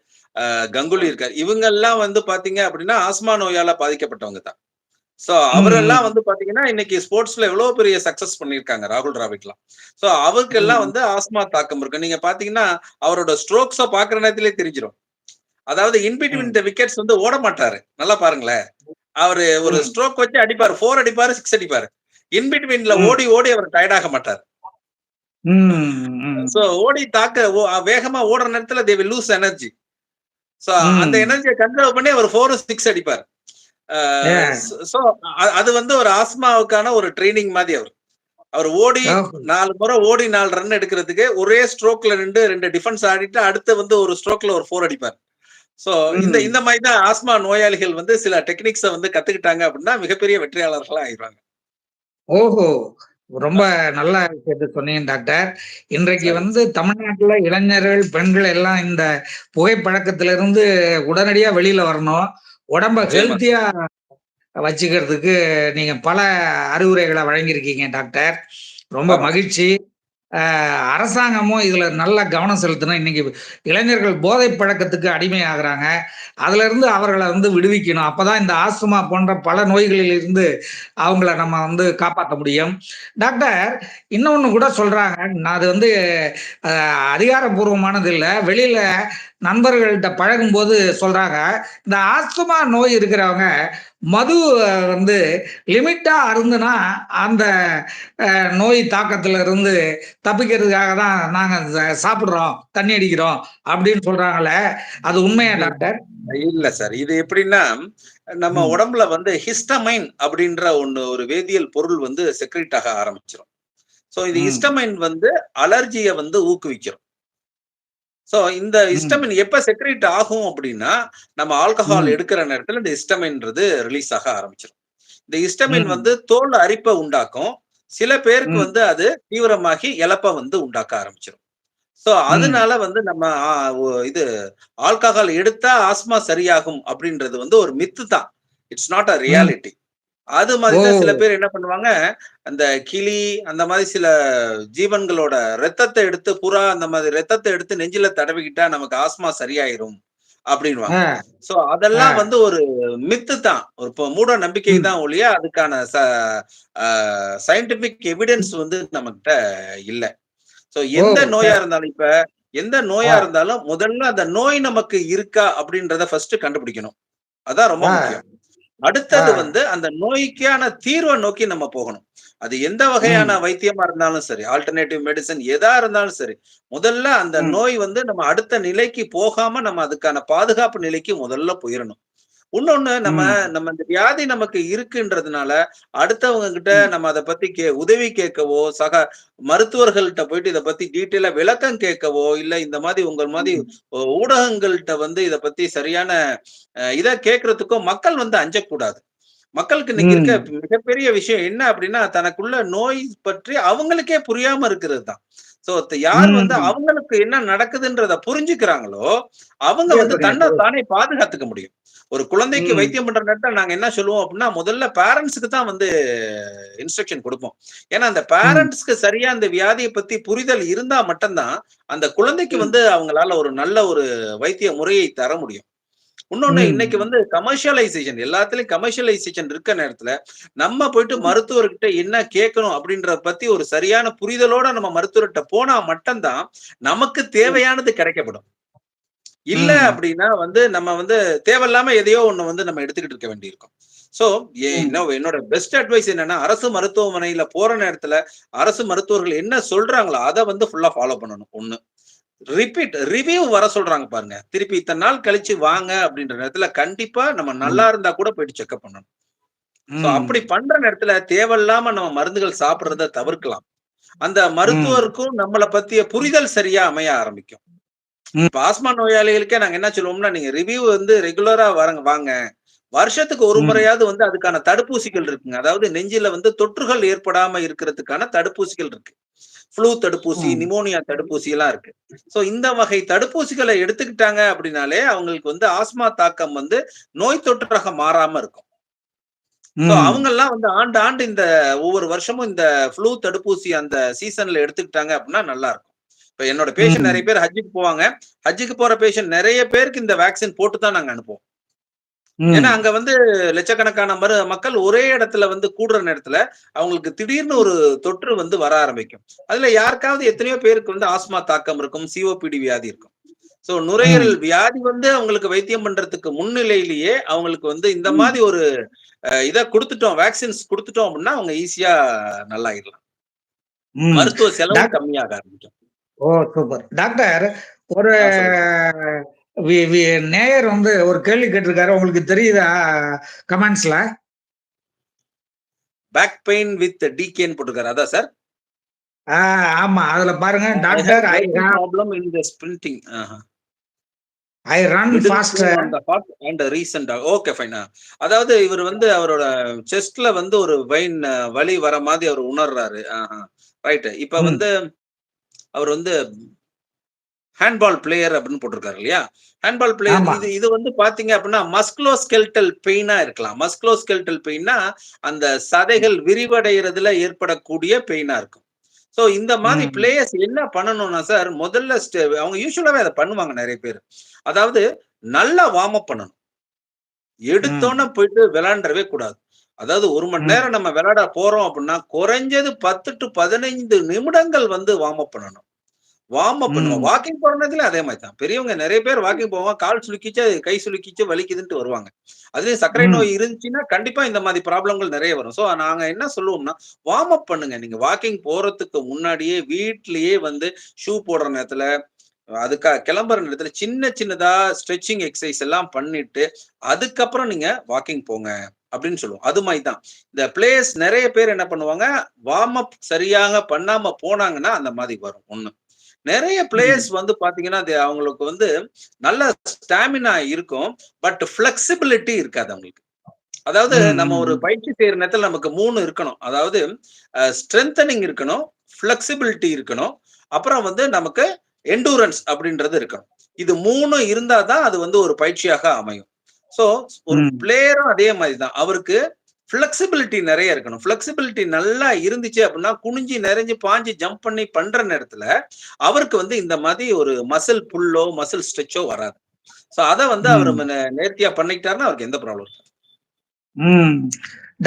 [SPEAKER 2] கங்குலி இருக்காரு. இவங்கெல்லாம் வந்து பாத்தீங்க அப்படின்னா, ஆஸ்மா நோயால பாதிக்கப்பட்டவங்க தான். சோ அவரெல்லாம்
[SPEAKER 1] ம்,
[SPEAKER 2] வந்து பாத்தீங்கன்னா, இன்னைக்கு ஸ்போர்ட்ஸ்ல எவ்வளவு பெரிய சக்சஸ் பண்ணியிருக்காங்க ராகுல் டிராவிட்லாம். சோ அவருக்கெல்லாம்
[SPEAKER 1] ம்,
[SPEAKER 2] வந்து ஆஸ்மா தாக்கம் இருக்கு. நீங்க பாத்தீங்கன்னா, அவரோட ஸ்ட்ரோக்ஸ பாக்குற நேரத்திலேயே தெரிஞ்சிரும். அதாவது இன் பிட்வீன்
[SPEAKER 1] ம்,
[SPEAKER 2] த விக்கெட்ஸ் வந்து ஓட மாட்டாரு. நல்லா பாருங்களேன். அவரு ஒரு
[SPEAKER 1] ம்,
[SPEAKER 2] ஸ்ட்ரோக் வச்சு அடிப்பாரு. 4 அடிப்பாரு, 6 அடிப்பாரு. இன் பிட்வீன்ல
[SPEAKER 1] ம்,
[SPEAKER 2] ஓடி, ஓடி அவர் டயர்ட் ஆக மாட்டாரு.
[SPEAKER 1] ம், ம்,
[SPEAKER 2] சோ ஓடி தாக்க வேகமா ஓடுற நேரத்துல they will lose energy. So அந்த
[SPEAKER 1] ம்.
[SPEAKER 2] எனர்ஜிய கன்சர்வ் பண்ணி அவர் 4, 6 அடிப்பாரு. ஆ
[SPEAKER 1] ஏ,
[SPEAKER 2] சோ அது வந்து ஒரு ஆஸ்மாவுக்கான ஒரு ட்ரெய்னிங் மாரி அவரு. அவர் ஓடி
[SPEAKER 1] ஓஹோ!
[SPEAKER 2] 4 முறை ஓடி 4 ரன் எடுக்கிறதுக்கு ஒரே ஸ்ட்ரோக்ல நிண்டு 2 டிஃபென்ஸ் ஆடிட்டு அடுத்து வந்து ஒரு ஸ்ட்ரோக்ல ஒரு 4 அடிப்பார். சோ இந்த
[SPEAKER 1] ம்.
[SPEAKER 2] இந்த மாரி தான் ஆஸ்மா நோயாளிகள் வந்து சில டெக்னிக்ஸ வந்து கத்துக்கிட்டாங்க அப்படின்னா, மிகப்பெரிய வெற்றியாளர்களா ஆயிருவாங்க.
[SPEAKER 1] ஓஹோ! ரொம்ப நல்ல விஷயத்த சொன்னீங்க டாக்டர். இன்றைக்கு
[SPEAKER 2] சரிங்க
[SPEAKER 1] வந்து
[SPEAKER 2] சார்.
[SPEAKER 1] தமிழ்நாட்டுல இளைஞர்கள், பெண்கள் எல்லாம் இந்த புகைப்பழக்கத்திலிருந்து உடனடியா வெளியில வரணும். உடம்ப
[SPEAKER 2] நிச்சயமா சார்.
[SPEAKER 1] ஹெல்த்தியா வச்சுக்கிறதுக்கு நீங்க பல அறிவுரைகள வழங்கியிருக்கீங்க டாக்டர். ரொம்ப
[SPEAKER 2] ஆமா சார்.
[SPEAKER 1] மகிழ்ச்சி. அ அரசாங்கமும் இதுல நல்ல கவனம் செலுத்தணும். இன்னைக்கு இளைஞர்கள் போதை பழக்கத்துக்கு அடிமையாகுறாங்க. அதிலிருந்து அவர்கள வந்து விடுவிக்கணும். அப்பதான் இந்த ஆஸ்துமா போன்ற பல நோய்களில் இருந்து அவங்கள நம்ம வந்து காப்பாத்த முடியும். டாக்டர், இன்னொன்னு கூட சொல்றாங்க. நான் அது வந்து அ அதிகாரப்பூர்வமானது இல்ல. வெளியில நண்பர்கள்ட்ட பழகும்போது சொல்றாங்க. இந்த ஆஸ்துமா நோய் இருக்கிறவங்க மது வந்து லிமிட்டா அருந்துனா அந்த நோய் தாக்கத்துல இருந்து தப்பிக்கிறதுக்காக தான் நாங்க சாப்பிடுறோம், தண்ணி அடிக்கிறோம் அப்படின்னு சொல்றாங்களே, அது உண்மையா டாக்டர்?
[SPEAKER 2] இல்ல சார். இது எப்படின்னா, நம்ம
[SPEAKER 1] ம்,
[SPEAKER 2] உடம்புல வந்து ஹிஸ்டமைன் அப்படின்ற ஒரு வேதியியல் பொருள் வந்து செக்ரீட் ஆக ஆரம்பிச்சுரும். சோ இது
[SPEAKER 1] ம்,
[SPEAKER 2] ஹிஸ்டமைன் வந்து அலர்ஜிய வந்து ஊக்குவிக்கும். சோ இந்த
[SPEAKER 1] ம்,
[SPEAKER 2] ஹிஸ்டமின் எப்ப செக்ரீட் ஆகும் அப்படின்னா, நம்ம ஆல்கஹால்
[SPEAKER 1] ம்,
[SPEAKER 2] எடுக்கிற நேரத்துல இந்த ஹிஸ்டமின்றது ரிலீஸ் ஆக ஆரம்பிச்சுரும். இந்த ஹிஸ்டமின்
[SPEAKER 1] ம்,
[SPEAKER 2] வந்து தோல் அரிப்ப உண்டாக்கும். சில பேருக்கு
[SPEAKER 1] ம்,
[SPEAKER 2] வந்து அது தீவிரமாகி இளப்ப வந்து உண்டாக்க ஆரம்பிச்சுரும். சோ
[SPEAKER 1] ம்,
[SPEAKER 2] அதனால வந்து நம்ம ஆ ஒ இது ஆல்கஹால் எடுத்தா ஆஸ்மா சரியாகும் அப்படின்றது வந்து ஒரு மித்து தான். இட்ஸ் நாட் அ
[SPEAKER 1] ம்.
[SPEAKER 2] ரியாலிட்டி. அது மாரி
[SPEAKER 1] ஓ!
[SPEAKER 2] தான் சில பேர் என்ன பண்ணுவாங்க, அந்த கிளி அந்த மாரி சில ஜீவன்களோட ரத்தத்த எடுத்து புறா அந்த மாதிரி ரத்தத்த எடுத்து நெஞ்சில தடவிக்கிட்டா நமக்கு ஆஸ்மா சரியாயிரும் அப்படின்னுவாங்க.
[SPEAKER 1] அ,
[SPEAKER 2] சோ அதெல்லாம்
[SPEAKER 1] அ,
[SPEAKER 2] வந்து ஒரு மித்து தான். ஒரு மூட நம்பிக்கை
[SPEAKER 1] ம்.
[SPEAKER 2] தான் ஒழிய அதுக்கான அ சயன்டிபிக் எவிடன்ஸ் வந்து நம்மகிட்ட இல்ல. சோ
[SPEAKER 1] ஓ!
[SPEAKER 2] எந்த நோயா
[SPEAKER 1] சரி.
[SPEAKER 2] இருந்தாலும் இப்ப எந்த நோயா
[SPEAKER 1] அ,
[SPEAKER 2] இருந்தாலும் முதல்ல அந்த நோய் நமக்கு இருக்கா அப்படின்றத ஃபர்ஸ்ட் கண்டுபிடிக்கணும். அதான் ரொம்ப
[SPEAKER 1] அ,
[SPEAKER 2] முக்கியம். அடுத்தது
[SPEAKER 1] அ,
[SPEAKER 2] வந்து அந்த நோய்க்கான தீர்வ நோக்கி நம்ம போகணும். அது எந்த வகையான
[SPEAKER 1] ம்,
[SPEAKER 2] வைத்தியமா இருந்தாலும் சரி, ஆல்டர்னேட்டிவ் மெடிசின் எதா இருந்தாலும் சரி, முதல்ல அந்த
[SPEAKER 1] ம்,
[SPEAKER 2] நோய் வந்து நம்ம அடுத்த நிலைக்கு போகாம நம்ம அதுக்கான பாதுகாப்பு நிலைக்கு முதல்ல போயிரணும். இன்னொன்னு நம்ம
[SPEAKER 1] ம்,
[SPEAKER 2] நம்ம இந்த வியாதி நமக்கு இருக்குன்றதுனால, அடுத்தவங்க கிட்ட
[SPEAKER 1] ம்,
[SPEAKER 2] நம்ம அத பத்தி உதவி கேட்கவோ, மருத்துவர்கள்ட்ட போயிட்டு இத பத்தி டீட்டெயிலா விளக்கம் கேட்கவோ, இல்ல இந்த மாரி உங்கள் மாரி
[SPEAKER 1] ம்,
[SPEAKER 2] ஊடகங்கள்ட்ட வந்து இத பத்தி சரியான இத கேட்கறதுக்கோ மக்கள் வந்து அஞ்சக்கூடாது. மக்களுக்கு இன்னைக்கு இருக்க
[SPEAKER 1] ம்.
[SPEAKER 2] மிகப்பெரிய விஷயம் என்ன அப்படின்னா, தனக்குள்ள நோய் பற்றி அவங்களுக்கே புரியாம இருக்கிறது தான். சோ யார் வந்து
[SPEAKER 1] ம்.
[SPEAKER 2] அவங்களுக்கு என்ன நடக்குதுன்றத புரிஞ்சுக்கிறாங்களோ, அவங்க வந்து
[SPEAKER 1] புரியுதுங்க.
[SPEAKER 2] தன்ன தானே பாதுகாத்துக்க முடியும். ஒரு குழந்தைக்கு
[SPEAKER 1] ம்.
[SPEAKER 2] வைத்தியம் பண்ற நேரத்துல நாங்க என்ன சொல்லுவோம் அப்படின்னா, முதல்ல பேரண்ட்ஸ்க்கு தான் வந்து இன்ஸ்ட்ரக்ஷன் குடுப்போம். ஏன்னா, அந்த
[SPEAKER 1] ம்.
[SPEAKER 2] பேரண்ட்ஸ்க்கு சரியா அந்த வியாதிய பத்தி புரிதல் இருந்தா மட்டும் தான், அந்த குழந்தைக்கு
[SPEAKER 1] ம்.
[SPEAKER 2] வந்து அவங்களால ஒரு நல்ல ஒரு வைத்திய முறையை தர முடியும். இன்னொன்னு இன்னைக்கு
[SPEAKER 1] ம்.
[SPEAKER 2] வந்து கமர்ஷியலைசேஷன் எல்லாத்துலயும் கமர்ஷியலைசேஷன் இருக்க நேரத்துல, நம்ம போயிட்டு மருத்துவர்கிட்ட என்ன கேட்கணும் அப்படின்றத பத்தி ஒரு சரியான புரிதலோட நம்ம மருத்துவர்ட்ட போனா மட்டும் தான், நமக்கு
[SPEAKER 1] ம்.
[SPEAKER 2] தேவையானது கிடைக்கப்படும். இல்ல
[SPEAKER 1] ம்.
[SPEAKER 2] அப்படின்னா வந்து நம்ம வந்து தேவையில்லாம எதையோ ஒண்ணு வந்து நம்ம எடுத்துக்கிட்டு இருக்க வேண்டியிருக்கும். சோ
[SPEAKER 1] ம்.
[SPEAKER 2] என்னோட பெஸ்ட் அட்வைஸ் என்னன்னா, அரசு மருத்துவமனையில போற நேரத்துல, அரசு மருத்துவர்கள் என்ன சொல்றாங்களோ, அத வந்து ஃபுல்லா ஃபாலோ பண்ணணும். 1. ரிவ்யூ வர சொல்றாங்க பாருங்க. திருப்பி இத்தன நாள் கழிச்சு வாங்க அப்படின்ற நேரத்துல கண்டிப்பா நம்ம நல்லா
[SPEAKER 1] ம்.
[SPEAKER 2] இருந்தா கூட போயிட்டு செக்கப் பண்ணணும். சோ அப்படி
[SPEAKER 1] ம்.
[SPEAKER 2] பண்ற நேரத்துல தேவையில்லாம நம்ம மருந்துகள் சாப்பிடுறத தவிர்க்கலாம். அந்த
[SPEAKER 1] ம்.
[SPEAKER 2] மருத்துவருக்கும் நம்மள பத்திய புரிதல் சரியா அமைய ஆரம்பிக்கும்.
[SPEAKER 1] ம்.
[SPEAKER 2] இப்ப ஆஸ்மா நோயாளிகளுக்கே நாங்க என்ன சொல்லுவோம்னா, நீங்க ரிவ்யூ வந்து ரெகுலரா வாங்க. வருஷத்துக்கு ஒரு
[SPEAKER 1] ம்.
[SPEAKER 2] முறையாவது வந்து அதுக்கான தடுப்பூசிகள் இருக்குங்க. அதாவது நெஞ்சில வந்து தொற்றுகள் ஏற்படாம இருக்கிறதுக்கான தடுப்பூசிகள் இருக்கு. ஃப்ளூ தடுப்பூசி,
[SPEAKER 1] ம்.
[SPEAKER 2] நிமோனியா தடுப்பூசி எல்லாம் இருக்கு. சோ இந்த வகை தடுப்பூசிகள எடுத்துக்கிட்டாங்க அப்படின்னாலே, அவங்களுக்கு வந்து ஆஸ்மா தாக்கம் வந்து நோய் தொற்றாக மாறாம இருக்கும். சோ
[SPEAKER 1] ம்.
[SPEAKER 2] அவங்கலாம் வந்து ஆண்டு ஆண்டு இந்த ஒவ்வொரு வருஷமும் இந்த ஃப்ளூ தடுப்பூசி அந்த சீசன்ல எடுத்துக்கிட்டாங்க அப்படின்னா நல்லா இருக்கும். இப்ப என்னோட பேஷண்ட் நெறைய
[SPEAKER 1] ம்.
[SPEAKER 2] பேர் ஹஜ்ஜுக்கு போவாங்க. ஹஜ்ஜுக்கு போற பேஷண்ட் நெறைய பேருக்கு இந்த வேக்சின் போட்டு தான் நாங்க அனுப்புவோம். ஏன்னா,
[SPEAKER 1] ம்.
[SPEAKER 2] அங்க வந்து லட்சக்கணக்கான மக்கள் ஒரே இடத்துல வந்து கூடுற நேரத்துல, அவங்களுக்கு திடீர்னு ஒரு தொற்று வந்து வர ஆரம்பிக்கும். அதுல யாருக்காவது எத்தனையோ பேருக்கு வந்து ஆஸ்மா தாக்கம் இருக்கும், சிஓபிடி வியாதி இருக்கும். சோ நுரையீரல்
[SPEAKER 1] ம்.
[SPEAKER 2] வியாதி வந்து அவங்களுக்கு வைத்தியம் பண்றதுக்கு முன்னிலையிலேயே, அவங்களுக்கு வந்து இந்த
[SPEAKER 1] ம்.
[SPEAKER 2] மாரி ஒரு இத குடுத்துட்டோம், வேக்சின்ஸ் குடுத்துட்டோம் அப்டின்னா, அவங்க ஈஸியா நல்லாயிரலாம்.
[SPEAKER 1] ம்.
[SPEAKER 2] மருத்துவ செலவும்
[SPEAKER 1] டாக்
[SPEAKER 2] கம்மியாக ஆரம்பிக்கும்.
[SPEAKER 1] ஓ! சூப்பர். டாக்டர் ஒரு
[SPEAKER 2] சொல்லுங்க சார்.
[SPEAKER 1] வி வி நேயர் வந்து ஒரு கேள்வி கேட்டிருக்காரு. உங்களுக்கு தெரியுதா கமெண்ட்ஸ்ல?
[SPEAKER 2] பேக் பெயின் வித் டிகேன்னு போட்டிருக்காரு. அதா சார்?
[SPEAKER 1] ஆ ஆமா. அதுல பாருங்க
[SPEAKER 2] I have
[SPEAKER 1] doctor
[SPEAKER 2] breaking problem in the sprinting.
[SPEAKER 1] I run
[SPEAKER 2] middle pain
[SPEAKER 1] faster.
[SPEAKER 2] On the hard and recent okay fine. அதாவது இவரு வந்து அவரோட செஸ்ட்ல வந்து ஒரு வலி வர மாதிரி அவர் உணர்றாரு. ரைட். இப்ப
[SPEAKER 1] ம்.
[SPEAKER 2] வந்து அவர் வந்து ஹேண்ட்பால் பிளேயர் அப்படின்னு போட்டிருக்காரு இல்லையா? ஹேண்ட்பால் பிளேயர்
[SPEAKER 1] ஆமா.
[SPEAKER 2] இது வந்து பார்த்தீங்க அப்படின்னா, மஸ்குலோஸ்கெல்டல் பெயினா இருக்கலாம். மஸ்குலோஸ்கெல்டல் பெயின்னா, அந்த சதைகள் விரிவடையறதுல ஏற்படக்கூடிய பெயினா இருக்கும். சோ இந்த மாதிரி
[SPEAKER 1] ம்.
[SPEAKER 2] பிளேயர்ஸ் என்ன பண்ணணும்னா சார், முதல்ல அவங்க யூசுவலாவே அத பண்ணுவாங்க நெறைய பேரு. அதாவது நல்லா வார்ம் அப் பண்ணணும். எடுத்தோனே
[SPEAKER 1] ம்.
[SPEAKER 2] போயிட்டு விளையாண்டறவே கூடாது. அதாவது 1 மணி
[SPEAKER 1] ம்.
[SPEAKER 2] நேரம் நம்ம விளையாட போறோம் அப்படின்னா, குறைஞ்சது 10 டூ 15 நிமிடங்கள் வந்து வார்ம் அப் பண்ணணும். வார்ம் அப் பண்ணுவோம்.
[SPEAKER 1] ம்.
[SPEAKER 2] வாக்கிங் போற நேரத்துல அதே மாரி தான். பெரியவங்க நெறைய பேர் வாக்கிங் போவாங்க. கால் சுளுக்கிச்சு, கை சுளுக்கிச்சு, வலிக்குதுன்ட்டு வருவாங்க. அதுலயும் சர்க்கரை
[SPEAKER 1] ம்.
[SPEAKER 2] நோய் இருந்துச்சுன்னா, கண்டிப்பா இந்த மாரி ப்ராப்ளங்கள் நெறைய வரும். சோ நாங்க என்ன சொல்லுவோம்னா, வார்ம் அப் பண்ணுங்க. நீங்க வாக்கிங் போறதுக்கு முன்னாடியே வீட்லயே வந்து ஷூ போடுற நேரத்துல, கிளம்புற நேரத்துல சின்ன சின்னதா ஸ்ட்ரெச்சிங் எக்சர்சைஸ் எல்லாம் பண்ணிட்டு, அதுக்கப்புறம் நீங்க வாக்கிங் போங்க. அப்படின்னு சொல்லுவோம். அது மாரி தான். இந்த பிளேயர்ஸ் நெறைய பேர் என்ன பண்ணுவாங்க, வார்ம் அப் சரியாக பண்ணாம போனாங்கன்னா, அந்த மாரி வரும். 1. நெறைய பிளேயர்ஸ்
[SPEAKER 1] ம்.
[SPEAKER 2] வந்து பாத்தீங்கன்னா, அது அவங்களுக்கு வந்து நல்ல ஸ்டாமினா இருக்கும். பட் ஃப்ளெக்ஸிபிலிட்டி இருக்காது அவங்களுக்கு. அதாவது
[SPEAKER 1] ம்.
[SPEAKER 2] நம்ம ஒரு
[SPEAKER 1] ம்.
[SPEAKER 2] பயிற்சி செய்ற நேரத்துல நமக்கு 3 இருக்கணும். அதாவது ஸ்ட்ரெங்தனிங் இருக்கணும், ஃப்ளெக்ஸிபிலிட்டி இருக்கணும். அப்புறம் வந்து நமக்கு எண்டூரன்ஸ் அப்படின்றது இருக்கணும். இது 3 இருந்தா தான் அது வந்து ஒரு பயிற்சியாக அமையும். சோ ஒரு
[SPEAKER 1] ம்.
[SPEAKER 2] பிளேயரும் அதே மாரி தான். அவருக்கு ஃப்ளெக்ஸிபிலிட்டி நெறைய இருக்கணும். ஃப்ளெக்ஸிபிலிட்டி நல்லா இருந்துச்சு அப்படின்னா, குனிஞ்சு, நெளிஞ்சு, பாஞ்சு, ஜம்ப் பண்ணி பண்ற நேரத்துல, அவருக்கு வந்து இந்த மாரி ஒரு மசில் புல்லோ, மசில் ஸ்ட்ரெச்சோ வராது. சோ அத வந்து அவரு
[SPEAKER 1] ம்.
[SPEAKER 2] நேர்த்தியா பண்ணிக்கிட்டாருன்னா, அவருக்கு எந்த ப்ராப்ளம் இருக்காது.
[SPEAKER 1] ம்.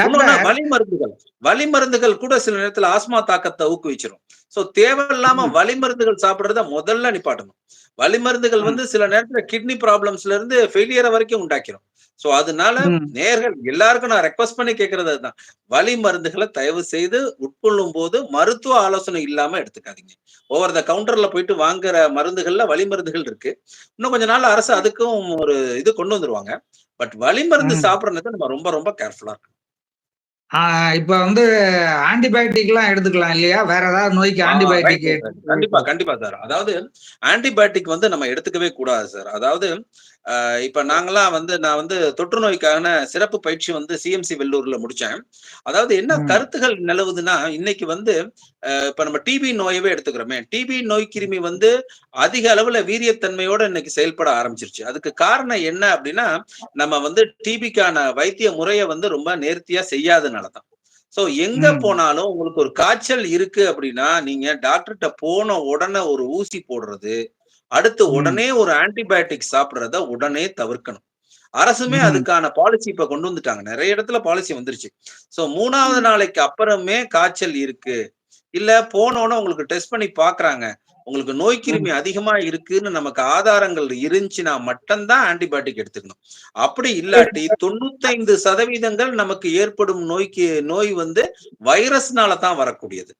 [SPEAKER 2] உன்னொன்னு
[SPEAKER 1] டாக்டர்.
[SPEAKER 2] வலி மருந்துகள். வலி மருந்துகள் கூட சில நேரத்துல ஆஸ்மா தாக்கத்த ஊக்குவிச்சுரும். சோ தேவையில்லாம
[SPEAKER 1] ம்.
[SPEAKER 2] வலி மருந்துகள் சாப்பிடுறத முதல்ல நிப்பாட்டணும். வலி மருந்துகள்
[SPEAKER 1] ம்.
[SPEAKER 2] வந்து சில நேரத்துல கிட்னி ப்ராப்ளம்ஸ்ல இருந்து ஃபெயிலியர வரைக்கும் உண்டாக்கிரும். சோ அதனால
[SPEAKER 1] ம்.
[SPEAKER 2] நேயர்கள் எல்லாருக்கும் நான் ரெக்வெஸ்ட் பண்ணி கேட்கிறது அதுதான். வலி மருந்துகள தயவு செய்து உட்கொள்ளும்போது மருத்துவ ஆலோசனை இல்லாம எடுத்துக்காதீங்க. ஓவர் த கவுண்டர்ல போயிட்டு வாங்குற மருந்துகள்ல வலி மருந்துகள் இருக்கு. இன்னும் கொஞ்ச நாள்ல அரசு அதுக்கும் ஒரு இது கொண்டு வந்துருவாங்க. பட் வலி மருந்து
[SPEAKER 1] ம்.
[SPEAKER 2] சாப்பிடுற நேரத்துல நம்ம ரொம்ப ரொம்ப கேர்ஃபுல்லா இருக்கணும்.
[SPEAKER 1] ஆ இப்ப வந்து ஆன்டிபயோட்டிக்லாம் எடுத்துக்கலாம் இல்லையா? வேற ஏதாவது நோய்க்கு
[SPEAKER 2] ரைட்,
[SPEAKER 1] ஆன்டிபயோட்டிக்
[SPEAKER 2] ரைட், ரைட். கண்டிப்பா,
[SPEAKER 1] எடுத்துக்க.
[SPEAKER 2] கண்டிப்பா சார். அதாவது ஆன்டிபயோட்டிக் வந்து நம்ம எடுத்துக்கவே கூடாது சார். அதாவது இப்ப நாங்கலாம் நான் தொற்று நோய்க்கான சிறப்பு பயிற்சி சிஎம்சி வெள்ளூர்ல முடிச்சேன். அதாவது என்ன
[SPEAKER 1] ம்.
[SPEAKER 2] கருத்துகள் நிலவுதுன்னா, இன்னைக்கு இப்ப நம்ம டிபி நோயவே எடுத்துக்கிறோமே. டிபி நோய் கிருமி அதிக அளவுல வீரியத்தன்மையோட இன்னைக்கு செயல்பட ஆரம்பிச்சிருச்சு. அதுக்கு காரணம் என்ன அப்படின்னா, நம்ம டிபிக்கான வைத்திய முறைய ரொம்ப நேர்த்தியா செய்யாதனால தான். சோ எங்க
[SPEAKER 1] ம்.
[SPEAKER 2] போனாலும் உங்களுக்கு ஒரு காய்ச்சல் இருக்கு அப்படின்னா, நீங்க டாக்டர்ட்ட போன உடனே ஒரு ஊசி போடுறது, அடுத்து
[SPEAKER 1] ம்.
[SPEAKER 2] உடனே ஒரு ஆன்டிபயோட்டிக் சாப்பிடுறத உடனே தவிர்க்கணும். அரசுமே
[SPEAKER 1] ம்.
[SPEAKER 2] அதுக்கான பாலிசி இப்ப கொண்டு வந்துட்டாங்க. நெறைய இடத்துல பாலிசி வந்துருச்சு. சோ 3வது நாளைக்கு அப்புறமே காய்ச்சல் இருக்கு. இல்ல போனோனே உங்களுக்கு டெஸ்ட் பண்ணி பார்க்குறாங்க. உங்களுக்கு நோய்
[SPEAKER 1] ம்.
[SPEAKER 2] கிருமி அதிகமா இருக்குன்னு நமக்கு ஆதாரங்கள் இருந்துச்சுன்னா மட்டும் தான் ஆன்டிபயோட்டிக் எடுத்துக்கணும். அப்படி இல்லாட்டி 95% நமக்கு ஏற்படும் நோய் வைரஸ்னால தான் வரக்கூடியது.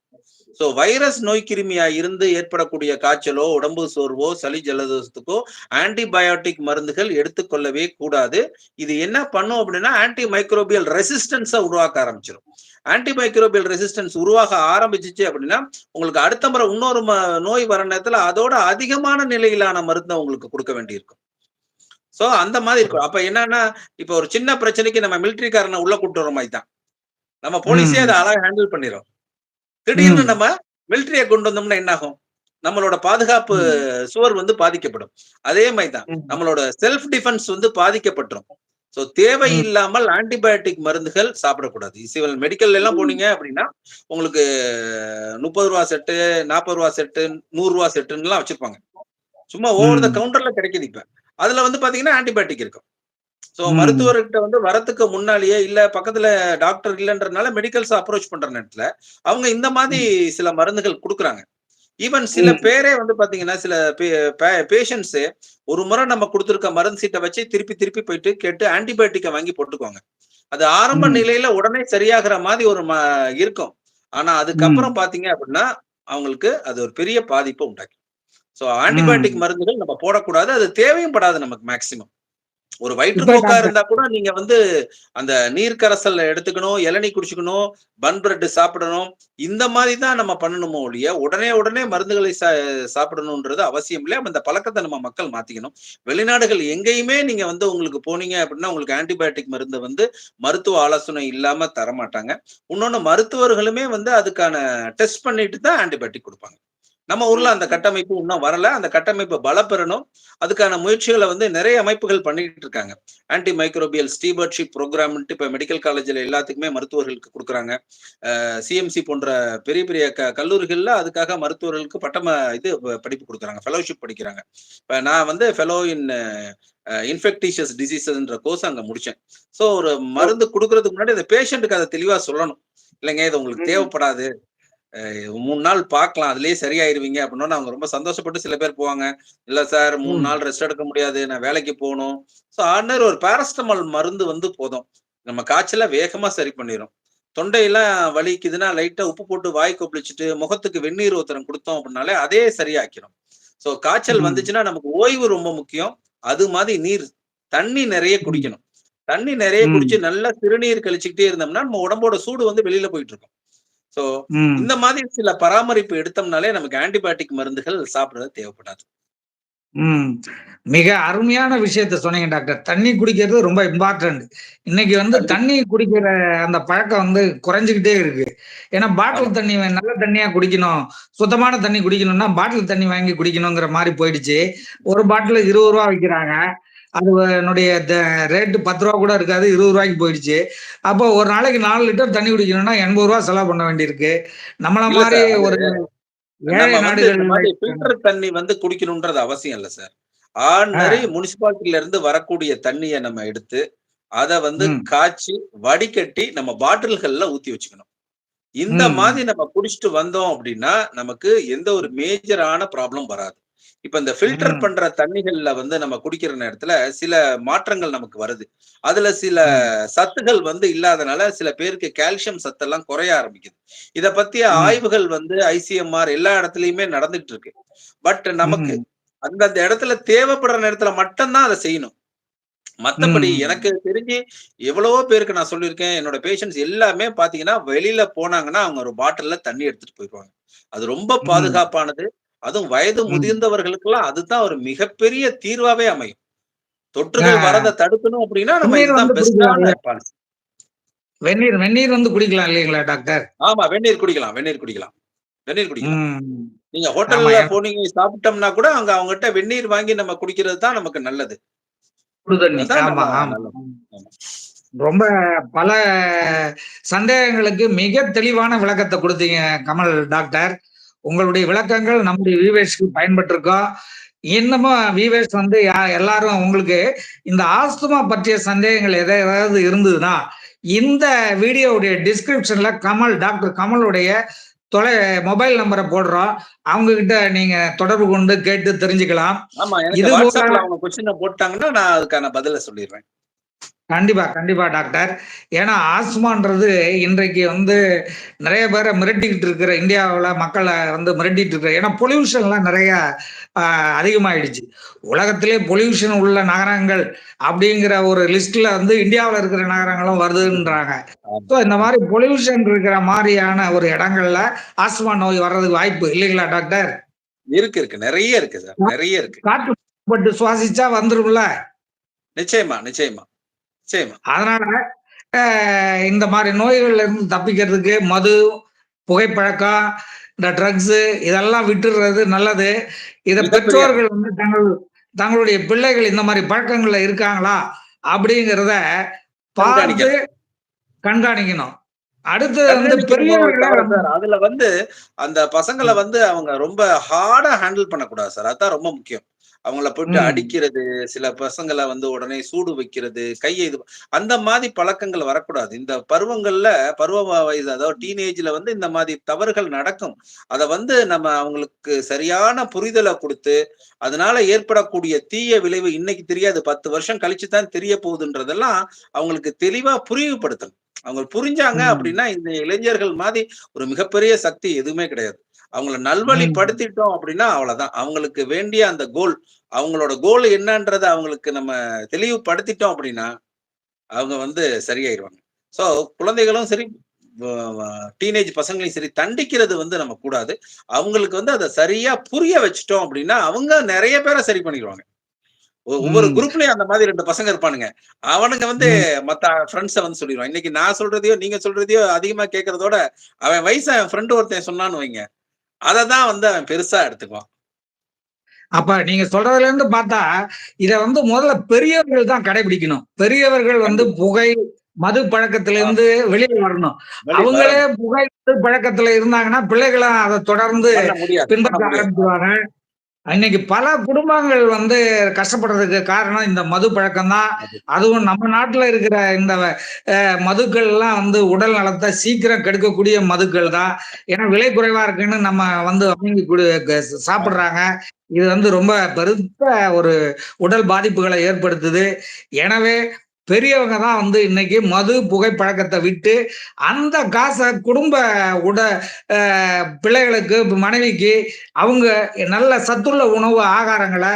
[SPEAKER 2] சோ வைரஸ் நோய் கிருமியா இருந்து ஏற்படக்கூடிய காய்ச்சலோ, உடம்பு சோர்வோ, சளி ஜலதோஷத்துக்கோ ஆன்டிபயோட்டிக் மருந்துகள் எடுத்துக்கொள்ளவே கூடாது. இது என்ன பண்ணும் அப்படின்னா, ஆன்டி மைக்ரோபியல் ரெசிஸ்டன்ஸ உருவாக்க ஆரம்பிச்சுரும். ஆன்டி மைக்ரோபியல் ரெசிஸ்டன்ஸ் உருவாக ஆரம்பிச்சுச்சு அப்படின்னா, உங்களுக்கு அடுத்த முறை இன்னொரு நோய் வர நேரத்துல அதோட அதிகமான நிலையிலான மருந்த உங்களுக்கு குடுக்க வேண்டியிருக்கும். சோ அந்த மாதிரி இருக்கும். அப்ப என்னன்னா, இப்ப ஒரு சின்ன பிரச்சனைக்கு நம்ம மிலிட்டரிக்காரன உள்ள கூட்டு வர மாரி தான். நம்ம போலீஸே அத
[SPEAKER 1] ம்.
[SPEAKER 2] அழகா ஹேண்டில் பண்ணிரும். திடீர்னு
[SPEAKER 1] ம்.
[SPEAKER 2] நம்ம மிலிட்டரிய கொண்டு வந்தோம்னா என்ன ஆகும்? நம்மளோட பாதுகாப்பு
[SPEAKER 1] ம்.
[SPEAKER 2] சுவர் பாதிக்கப்படும். அதே மாரி தான்.
[SPEAKER 1] ம்.
[SPEAKER 2] நம்மளோட செல்ஃப் டிஃபென்ஸ் பாதிக்கப்பட்டுரும். சோ
[SPEAKER 1] ம்.
[SPEAKER 2] தேவையில்லாமல் ஆன்டிபயோட்டிக் மருந்துகள் சாப்பிடக்கூடாது. சிவில் மெடிக்கல்ல எல்லாம் போனீங்க அப்படின்னா, உங்களுக்கு ரூ. 30 செட்டு, ரூ. 40 செட்டு, ரூ. 100 செட்டுன்னுலாம் வச்சிருப்பாங்க. சும்மா ஓவர் த
[SPEAKER 1] ம்.
[SPEAKER 2] கவுண்டர்ல கிடைக்குது இப்ப. அதுல பாத்தீங்கன்னா ஆன்டிபயோட்டிக் இருக்கும். சோ
[SPEAKER 1] ம்.
[SPEAKER 2] மருத்துவர்கிட்ட வரதுக்கு முன்னாலேயே, இல்ல பக்கத்துல டாக்டர் இல்லன்றனால மெடிக்கல்ஸ அப்ரோச் பண்ற நேரத்துல, அவங்க இந்த மாதிரி
[SPEAKER 1] ம்.
[SPEAKER 2] சில மருந்துகள் குடுக்குறாங்க. ஈவன் சில
[SPEAKER 1] ம்.
[SPEAKER 2] பேரே பாத்தீங்கன்னா, சில பேஷண்ட்ஸு ஒரு முறை நம்ம குடுத்திருக்க மருந்து சீட்ட வச்சு திருப்பி திருப்பி போயிட்டு கேட்டு ஆன்டிபயோட்டிக்க வாங்கி போட்டுக்குவாங்க. அது ஆரம்ப
[SPEAKER 1] ம்.
[SPEAKER 2] நிலையில உடனே சரியாகிற மாதிரி ஒரு இருக்கும். ஆனா அதுக்கப்புறம்
[SPEAKER 1] ம்.
[SPEAKER 2] பாத்தீங்க அப்படின்னா, அவங்களுக்கு அது ஒரு பெரிய பாதிப்ப உண்டாக்கிரும். சோ ஆன்டிபயோட்டிக்
[SPEAKER 1] ம்.
[SPEAKER 2] மருந்துகள் நம்ம போடக்கூடாது. அது தேவையும் படாது நமக்கு மேக்ஸிமம். ஒரு
[SPEAKER 1] இப்ப
[SPEAKER 2] வயிற்றுப்போக்கா
[SPEAKER 1] டாக்டர்
[SPEAKER 2] இருந்தா கூட நீங்க அந்த நீர் கரைசல் எடுத்துக்கணும், இளநீ குடிச்சுக்கணும், பன் பிரெட் சாப்பிடணும். இந்த மாரி தான் நம்ம பண்ணணுமோ ஒழிய, உடனே மருந்துகளை சாப்பிடணும்ன்றது அவசியம் இல்ல. அந்த பழக்கத்த நம்ம மக்கள் மாத்திக்கணும். வெளிநாடுகள் எங்கேயுமே நீங்க உங்களுக்கு போனீங்க அப்படின்னா, உங்களுக்கு ஆன்டிபயோட்டிக் மருந்து மருத்துவ ஆலோசனை இல்லாம தரமாட்டாங்க. இன்னொன்னு மருத்துவர்களுமே அதுக்கான டெஸ்ட் பண்ணிட்டு தான் ஆன்டிபயோட்டிக் குடுப்பாங்க. நம்ம ஊர்ல அந்த கட்டமைப்பு இன்னும் வரல. அந்த கட்டமைப்ப பலப்பெறணும். அதுக்கான முயற்சிகள நெறைய அமைப்புகள் பண்ணிட்டு இருக்காங்க. ஆன்டி மைக்ரோபியல் ஸ்டீவர்ட்ஷிப் புரோகிராம்ன்ட்டு இப்ப மெடிக்கல் காலேஜ்ல எல்லாத்துக்குமே மருத்துவர்களுக்கு குடுக்குறாங்க. சிஎம்சி போன்ற பெரிய பெரிய கல்லூரிகள்ல அதுக்காக மருத்துவர்களுக்கு படிப்பு குடுக்குறாங்க. ஃபெலோஷிப் படிக்கிறாங்க. இப்ப நான் ஃபெலோ இன் இன்ஃபெக்டிஷியஸ் டிசீஸஸ்ன்ற கோர்ஸ் அங்க முடிச்சேன். சோ ஒரு மருந்து குடுக்குறதுக்கு முன்னாடி அந்த பேஷண்ட்க்கு அத தெளிவா சொல்லணும். இல்லைங்க இது உங்களுக்கு
[SPEAKER 1] ம்.
[SPEAKER 2] தேவைப்படாது. 3 நாள் பார்க்கலாம். அதிலேயே சரியாயிருவீங்க அப்படின்னோன, அவங்க ரொம்ப சந்தோஷப்பட்டு சில பேர் போவாங்க. இல்ல சார் 3
[SPEAKER 1] ம்.
[SPEAKER 2] நாள் ரெஸ்ட் எடுக்க முடியாது. நான் வேலைக்கு போணும். ஸோ ஆர்டினரி ஒரு பாராசிட்டமால் மருந்து போதும். நம்ம காய்ச்சல வேகமா சரி பண்ணிரும். தொண்டையெல்லாம் வலிக்குதுன்னா, லைட்டா உப்பு போட்டு வாய் கொப்பளிச்சுட்டு, முகத்துக்கு வெந்நீர் ஒத்தடம் குடுத்தோம் அப்படின்னாலே, அதே சரியாக்கிரும். ஸோ காய்ச்சல்
[SPEAKER 1] ம்.
[SPEAKER 2] வந்துச்சுன்னா, நமக்கு ஓய்வு ரொம்ப முக்கியம். அது மாதிரி தண்ணி நெறைய
[SPEAKER 1] ம்.
[SPEAKER 2] குடிக்கணும். தண்ணி நெறைய குடிச்சு
[SPEAKER 1] ம்.
[SPEAKER 2] நல்லா சிறுநீர் கழிச்சுக்கிட்டே இருந்தோம்னா, நம்ம உடம்போட சூடு வெளியில போயிட்டு இருக்கும். சோ,
[SPEAKER 1] ம்.
[SPEAKER 2] இந்த மாதிரி சில பராமரிப்பு எடுத்தோம்னாலே நமக்கு ஆன்டிபயோட்டிக் மருந்துகள் சாப்பிடுறது தேவைப்படாது.
[SPEAKER 1] ம். மிக அருமையான விஷயத்த சொன்னீங்க டாக்டர். தண்ணீ குடிக்கிறது ரொம்ப இம்பார்ட்டன்ட். இன்னைக்கு
[SPEAKER 2] கண்டிப்பா.
[SPEAKER 1] தண்ணீ குடிக்கிற அந்த பழக்கம் குறைஞ்சுகிட்டே இருக்கு. ஏன்னா
[SPEAKER 2] ஆமா.
[SPEAKER 1] பாட்டில் தண்ணீ நல்ல தண்ணீயா குடிக்கணும். சுத்தமான தண்ணீ குடிக்கணும்னா, பாட்டில் தண்ணீ வாங்கி குடிக்கணுங்கிற மாரி போயிடுச்சு. ஒரு பாட்டில் ரூ. 20 விக்கிறாங்க. அதனுடைய ரேட் ரூ. 10 கூட இருக்காது. ரூ. 20க்கு போயிடுச்சு. அப்போ ஒரு நாளைக்கு 4 லிட்டர் தண்ணீ குடிக்கணும்னா ரூ. 80 செலவு பண்ண வேண்டியிருக்கு. நம்மள
[SPEAKER 2] இல்ல
[SPEAKER 1] மாரி
[SPEAKER 2] சார்.
[SPEAKER 1] ஒரு ஏழை
[SPEAKER 2] நம்ம இந்த
[SPEAKER 1] நாடுகள்ல
[SPEAKER 2] மாதிரி ஃபில்டர் தண்ணி குடிக்கணும்ன்றது அவசியம் இல்ல சார். ஆர்டினரி
[SPEAKER 1] ஆ.
[SPEAKER 2] முனிசிபாலிட்டில இருந்து வரக்கூடிய தண்ணிய நம்ம எடுத்து, அத
[SPEAKER 1] ம்.
[SPEAKER 2] காய்ச்சி, வடிகட்டி நம்ம பாட்டில்கள்ல ஊத்தி வச்சுக்கணும். இந்த
[SPEAKER 1] ம்.
[SPEAKER 2] மாதிரி நம்ம குடிச்சிட்டு வந்தோம் அப்படின்னா, நமக்கு எந்த ஒரு மேஜரான ப்ராப்ளம் வராது. இப்ப இந்த ஃபில்டர்
[SPEAKER 1] ம்.
[SPEAKER 2] பண்ற தண்ணீகள்ல நம்ம குடிக்கிற நேரத்துல சில மாற்றங்கள் நமக்கு வருது. அதுல சில
[SPEAKER 1] ம்.
[SPEAKER 2] சத்துகள் இல்லாதனால சில பேருக்கு கால்சியம் சத்தெல்லாம் குறைய ஆரம்பிக்குது. இத பத்திய
[SPEAKER 1] ம்.
[SPEAKER 2] ஆய்வுகள் ஐசிஎம்ஆர் எல்லா இடத்துலயுமே நடந்துட்டு இருக்கு. பட் நமக்கு
[SPEAKER 1] ம்.
[SPEAKER 2] அந்தந்த இடத்துல தேவைப்படுற நேரத்துல மட்டும் தான் அத செய்யணும். மத்தபடி
[SPEAKER 1] ம்.
[SPEAKER 2] எனக்கு தெரிஞ்சு எவ்வளவோ பேருக்கு நான் சொல்லியிருக்கேன். என்னோட பேஷண்ட்ஸ் எல்லாமே பார்த்தீங்கன்னா, வெளியில போனாங்கன்னா, அவங்க ஒரு பாட்டில்ல தண்ணி எடுத்துட்டு போயிருவாங்க. அது ரொம்ப
[SPEAKER 1] ம்.
[SPEAKER 2] பாதுகாப்பானது. அதுவும் வயது
[SPEAKER 1] ம்.
[SPEAKER 2] முதிர்ந்தவர்களுக்கெல்லாம் அதுதான் ஒரு மிகப்பெரிய தீர்வாவே அமையும். தொற்றுகள் வரத தடுக்கணும் அப்படின்னா, நம்ம
[SPEAKER 1] வெந்நீர்
[SPEAKER 2] இதுதான்
[SPEAKER 1] வந்து குடிக்கலாம்
[SPEAKER 2] பெஸ்ட்டான
[SPEAKER 1] இல்லையா?
[SPEAKER 2] பாலிசி.
[SPEAKER 1] வெந்நீர் வெந்நீர் வந்து குடிக்கலாம் இல்லைங்களா டாக்டர்?
[SPEAKER 2] ஆமா, வெந்நீர் குடிக்கலாம், வெந்நீர் குடிக்கலாம், வெந்நீர் குடிக்கலாம்.
[SPEAKER 1] ம்.
[SPEAKER 2] நீங்க
[SPEAKER 1] ஆமா.
[SPEAKER 2] ஹோட்டல்ல போனீங்க சாப்பிட்டோம்னா கூட, அங்க அவங்கட்ட வெந்நீர் வாங்கி நம்ம குடிக்கிறது தான் நமக்கு நல்லது.
[SPEAKER 1] சுடு தண்ணி.
[SPEAKER 2] அதான் நம்ம
[SPEAKER 1] ஆமா, ஆமா.
[SPEAKER 2] நல்லது. ஆமா.
[SPEAKER 1] ரொம்ப பல சந்தேகங்களுக்கு மிக தெளிவான விளக்கத்த குடுத்தீங்க கமல் டாக்டர். உங்களுடைய விளக்கங்கள் நம்முடைய வியூவர்ஸ்க்கு பயன்பட்டிருக்கும். இன்னமும் வியூவர்ஸ் வந்து எல்லாரும் உங்களுக்கு இந்த ஆஸ்துமா பற்றிய சந்தேகங்கள் ஏதாவது இருந்ததுன்னா, இந்த வீடியோவுடைய டிஸ்கிரிப்ஷன்ல டாக்டர் கமலுடைய தொலை மொபைல் நம்பர போடுறோம். அவங்க கிட்ட நீங்க தொடர்பு கொண்டு கேட்டு தெரிஞ்சுக்கலாம்.
[SPEAKER 2] ஆமா, எனக்கு
[SPEAKER 1] இது போல
[SPEAKER 2] WhatsAppல அவங்க கொஸ்டின போட்டாங்கன்னா, நான் அதுக்கான பதில சொல்லிருவேன்.
[SPEAKER 1] கண்டிப்பா, கண்டிப்பா டாக்டர். ஏன்னா ஆஸ்துமான்றது இன்றைக்கு வந்து நெறைய பேர மிரட்டிக்கிட்டு இருக்கிற இந்தியாவுல மக்கள வந்து மிரட்டிட்டு இருக்கிற ஏன்னா பொல்யூஷன்லாம் நெறைய அ அதிகமாயிடுச்சு. உலகத்திலே பொல்யூஷன் உள்ள நகரங்கள் அப்படிங்கிற ஒரு லிஸ்ட்ல வந்து இந்தியாவுல இருக்கிற நகரங்களும் வருதுன்றாங்க.
[SPEAKER 2] ஆமா,
[SPEAKER 1] ஸோ இந்த
[SPEAKER 2] ஆமா.
[SPEAKER 1] மாரி பொல்யூஷன் இருக்கிற மாரியான ஒரு இடங்கள்ல ஆஸ்துமா நோய் வர்றதுக்கு வாய்ப்பு இல்லைங்களா டாக்டர்?
[SPEAKER 2] இருக்கு. நெறைய இருக்கு சார். நெறைய இருக்கு.
[SPEAKER 1] காற்று பட்டு சுவாசிச்சா வந்துரும்ல.
[SPEAKER 2] நிச்சயமா, நிச்சயமா, நிச்சயமா.
[SPEAKER 1] அதனால அ இந்த மாரி நோய்கள்ல இருந்து தப்பிக்கிறதுக்கு மது, புகைப்பழக்கம், இந்த ட்ரக்ஸு இதெல்லாம் விட்டுறது நல்லது. இத
[SPEAKER 2] மிகப்பெரிய
[SPEAKER 1] பெற்றோர்கள் வந்து தங்களுடைய பிள்ளைகள் இந்த மாரி பழக்கங்கள்ல இருக்காங்களா? அப்படிங்கிறத பார்த்து
[SPEAKER 2] கண்காணிக்கணும்.
[SPEAKER 1] கண்காணிக்கணும். அடுத்தது வந்து
[SPEAKER 2] கண்காணிக்கணுமோ
[SPEAKER 1] பெரியவர்களே
[SPEAKER 2] தவிர
[SPEAKER 1] வந்து
[SPEAKER 2] சார், அதுல வந்து அந்த பசங்கள
[SPEAKER 1] ம்,
[SPEAKER 2] வந்து அவங்க ரொம்ப ஹார்டா ஹேண்டில் பண்ணக்கூடாது சார். அதான் ரொம்ப முக்கியம். அவங்கள போயிட்டு
[SPEAKER 1] ம்,
[SPEAKER 2] அடிக்கிறது, சில பசங்கள வந்து உடனே சூடு வைக்கிறது, கைய இது அந்த மாரி பழக்கங்கள் வரக்கூடாது. இந்த பருவங்கள்ல பருவ வயது அதாவது டீனேஜ்ல வந்து இந்த மாரி தவறுகள் நடக்கும். அத வந்து நம்ம அவங்களுக்கு சரியான புரிதல குடுத்து, அதனால ஏற்படக்கூடிய தீய விளைவு இன்னைக்கு தெரியாது. 10 வருஷம் கழிச்சு தான் தெரிய போகுதுன்றதெல்லாம் அவங்களுக்கு தெளிவா புரிவுபடுத்தணும். அவங்க புரிஞ்சாங்க
[SPEAKER 1] ம்,
[SPEAKER 2] அப்படின்னா, இந்த இளைஞர்கள் மாரி ஒரு மிகப்பெரிய சக்தி எதுவுமே கிடையாது. அவங்கள
[SPEAKER 1] ம்,
[SPEAKER 2] நல்வழிப்படுத்திட்டோம் அப்படின்னா அவ்வளதான். அவங்களுக்கு வேண்டிய அந்த கோல், அவங்களோட கோல் என்னன்றத அவங்களுக்கு நம்ம தெளிவுபடுத்திட்டோம் அப்படின்னா, அவங்க வந்து சரியாயிருவாங்க. ஸோ குழந்தைகளும் சரி, வ வ டீனேஜ் பசங்களையும் சரி, தண்டிக்கிறது வந்து நம்ம கூடாது. அவங்களுக்கு வந்து அத சரியா புரிய வச்சுட்டோம் அப்படின்னா, அவங்க நெறைய பேர சரி பண்ணிருவாங்க. ஒவ்வொரு
[SPEAKER 1] ம்,
[SPEAKER 2] குரூப்லயும் அந்த மாதிரி 2 பசங்க இருப்பானுங்க. அவனுங்க வந்து
[SPEAKER 1] ம்.
[SPEAKER 2] மத்த ஃபிரெண்ட்ஸ வந்து சொல்லிருவான். இன்னைக்கு நான் சொல்றதையோ, நீங்க சொல்றதையோ அதிகமா கேட்கிறதோட, அவன் வயசு அவன் ஃபிரெண்ட் ஒருத்தன் சொன்னான்னு வைங்க, அததான் வந்து அவன் பெருசா எடுத்துக்குவான்.
[SPEAKER 1] அப்ப நீங்க சொல்றதுல இருந்து பார்த்தா, இத வந்து முதல்ல பெரியவர்கள் தான் கடைபிடிக்கணும். பெரியவர்கள் வந்து
[SPEAKER 2] கண்டிப்பா.
[SPEAKER 1] புகை, மது பழக்கத்திலிருந்து
[SPEAKER 2] ஆமா.
[SPEAKER 1] வெளிய வரணும். அவங்களே
[SPEAKER 2] வரணும்.
[SPEAKER 1] புகை, மது பழக்கத்துல இருந்தாங்கன்னா, பிள்ளைகளும் அத தொடர்ந்து
[SPEAKER 2] பண்ண முடியாது, பண்ண
[SPEAKER 1] பின்பற்ற
[SPEAKER 2] முடியாது. ஆமா.
[SPEAKER 1] ஆரம்பிச்சுருவாங்க. இன்னைக்கு பல குடும்பங்கள் வந்து கஷ்டப்படுறதுக்கு காரணம் இந்த மது பழக்கம் தான்.
[SPEAKER 2] அது
[SPEAKER 1] அதுவும் நம்ம நாட்டுல இருக்கிற இந்த மதுக்கள்லாம் வந்து உடல் நலத்த சீக்கிரம் கெடுக்கக்கூடிய மதுக்கள் தான். ஏன்னா விலை குறைவா இருக்குன்னு நம்ம வந்து வாங்கி
[SPEAKER 2] ஆமா.
[SPEAKER 1] சாப்பிடுறாங்க. இது வந்து ரொம்ப பெருத்த ஒரு உடல் பாதிப்புகள ஏற்படுத்துது. எனவே பெரியவங்க தான் வந்து இன்னைக்கு மது, புகைப்பழக்கத்த விட்டு, அந்த காச குடும்ப உட அ பிள்ளைகளுக்கு, மனைவிக்கு அவங்க நல்ல சத்துள்ள உணவு ஆகாரங்கள,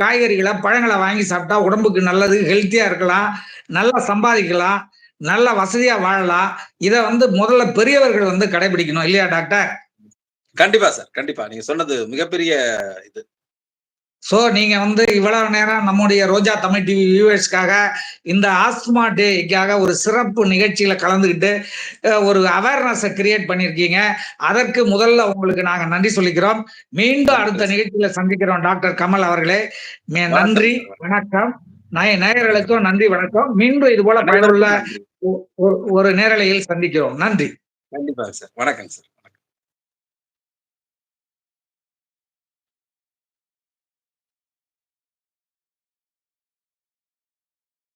[SPEAKER 1] காய்கறிகள, பழங்கள வாங்கி சாப்பிட்டா உடம்புக்கு நல்லது. ஹெல்த்தியா இருக்கலாம். நல்லா சம்பாதிக்கலாம். நல்ல வசதியா வாழலாம். இத வந்து முதல்ல பெரியவர்கள் வந்து கடைபிடிக்கணும். இல்லையா டாக்டர்?
[SPEAKER 2] கண்டிப்பா சார். கண்டிப்பா. நீங்க சொன்னது மிகப்பெரிய இது.
[SPEAKER 1] நீங்க வந்து இவ்வளவு நேரம் நம்முடைய ரோஜா தமிழ் டிவி வியூவர்ஸ்க்காக இந்த ஆஸ்துமா டேக்காக ஒரு சிறப்பு நிகழ்ச்சியில கலந்துகிட்டு ஒரு அவேர்னஸ கிரியேட் பண்ணியிருக்கீங்க. அதற்கு முதல்ல உங்களுக்கு நாங்க நன்றி சொல்லிக்கிறோம். மீண்டும்
[SPEAKER 2] நன்றி
[SPEAKER 1] அடுத்த
[SPEAKER 2] சார்.
[SPEAKER 1] நிகழ்ச்சியில சந்திக்கிறோம் டாக்டர் கமல் அவர்களே.
[SPEAKER 2] வணக்கம்
[SPEAKER 1] நன்றி,
[SPEAKER 2] சார். வணக்கம்.
[SPEAKER 1] வணக்கம்.
[SPEAKER 2] வணக்கம்.
[SPEAKER 1] நேயர்களுக்கும் நன்றி, வணக்கம். மீண்டும் இது போல பயனுள்ள
[SPEAKER 2] அனைவருக்கும் நன்றி.
[SPEAKER 1] ஒரு நேரலையில் சந்திக்கிறோம். நன்றி.
[SPEAKER 2] கண்டிப்பாங்க சார். வணக்கங்க சார்.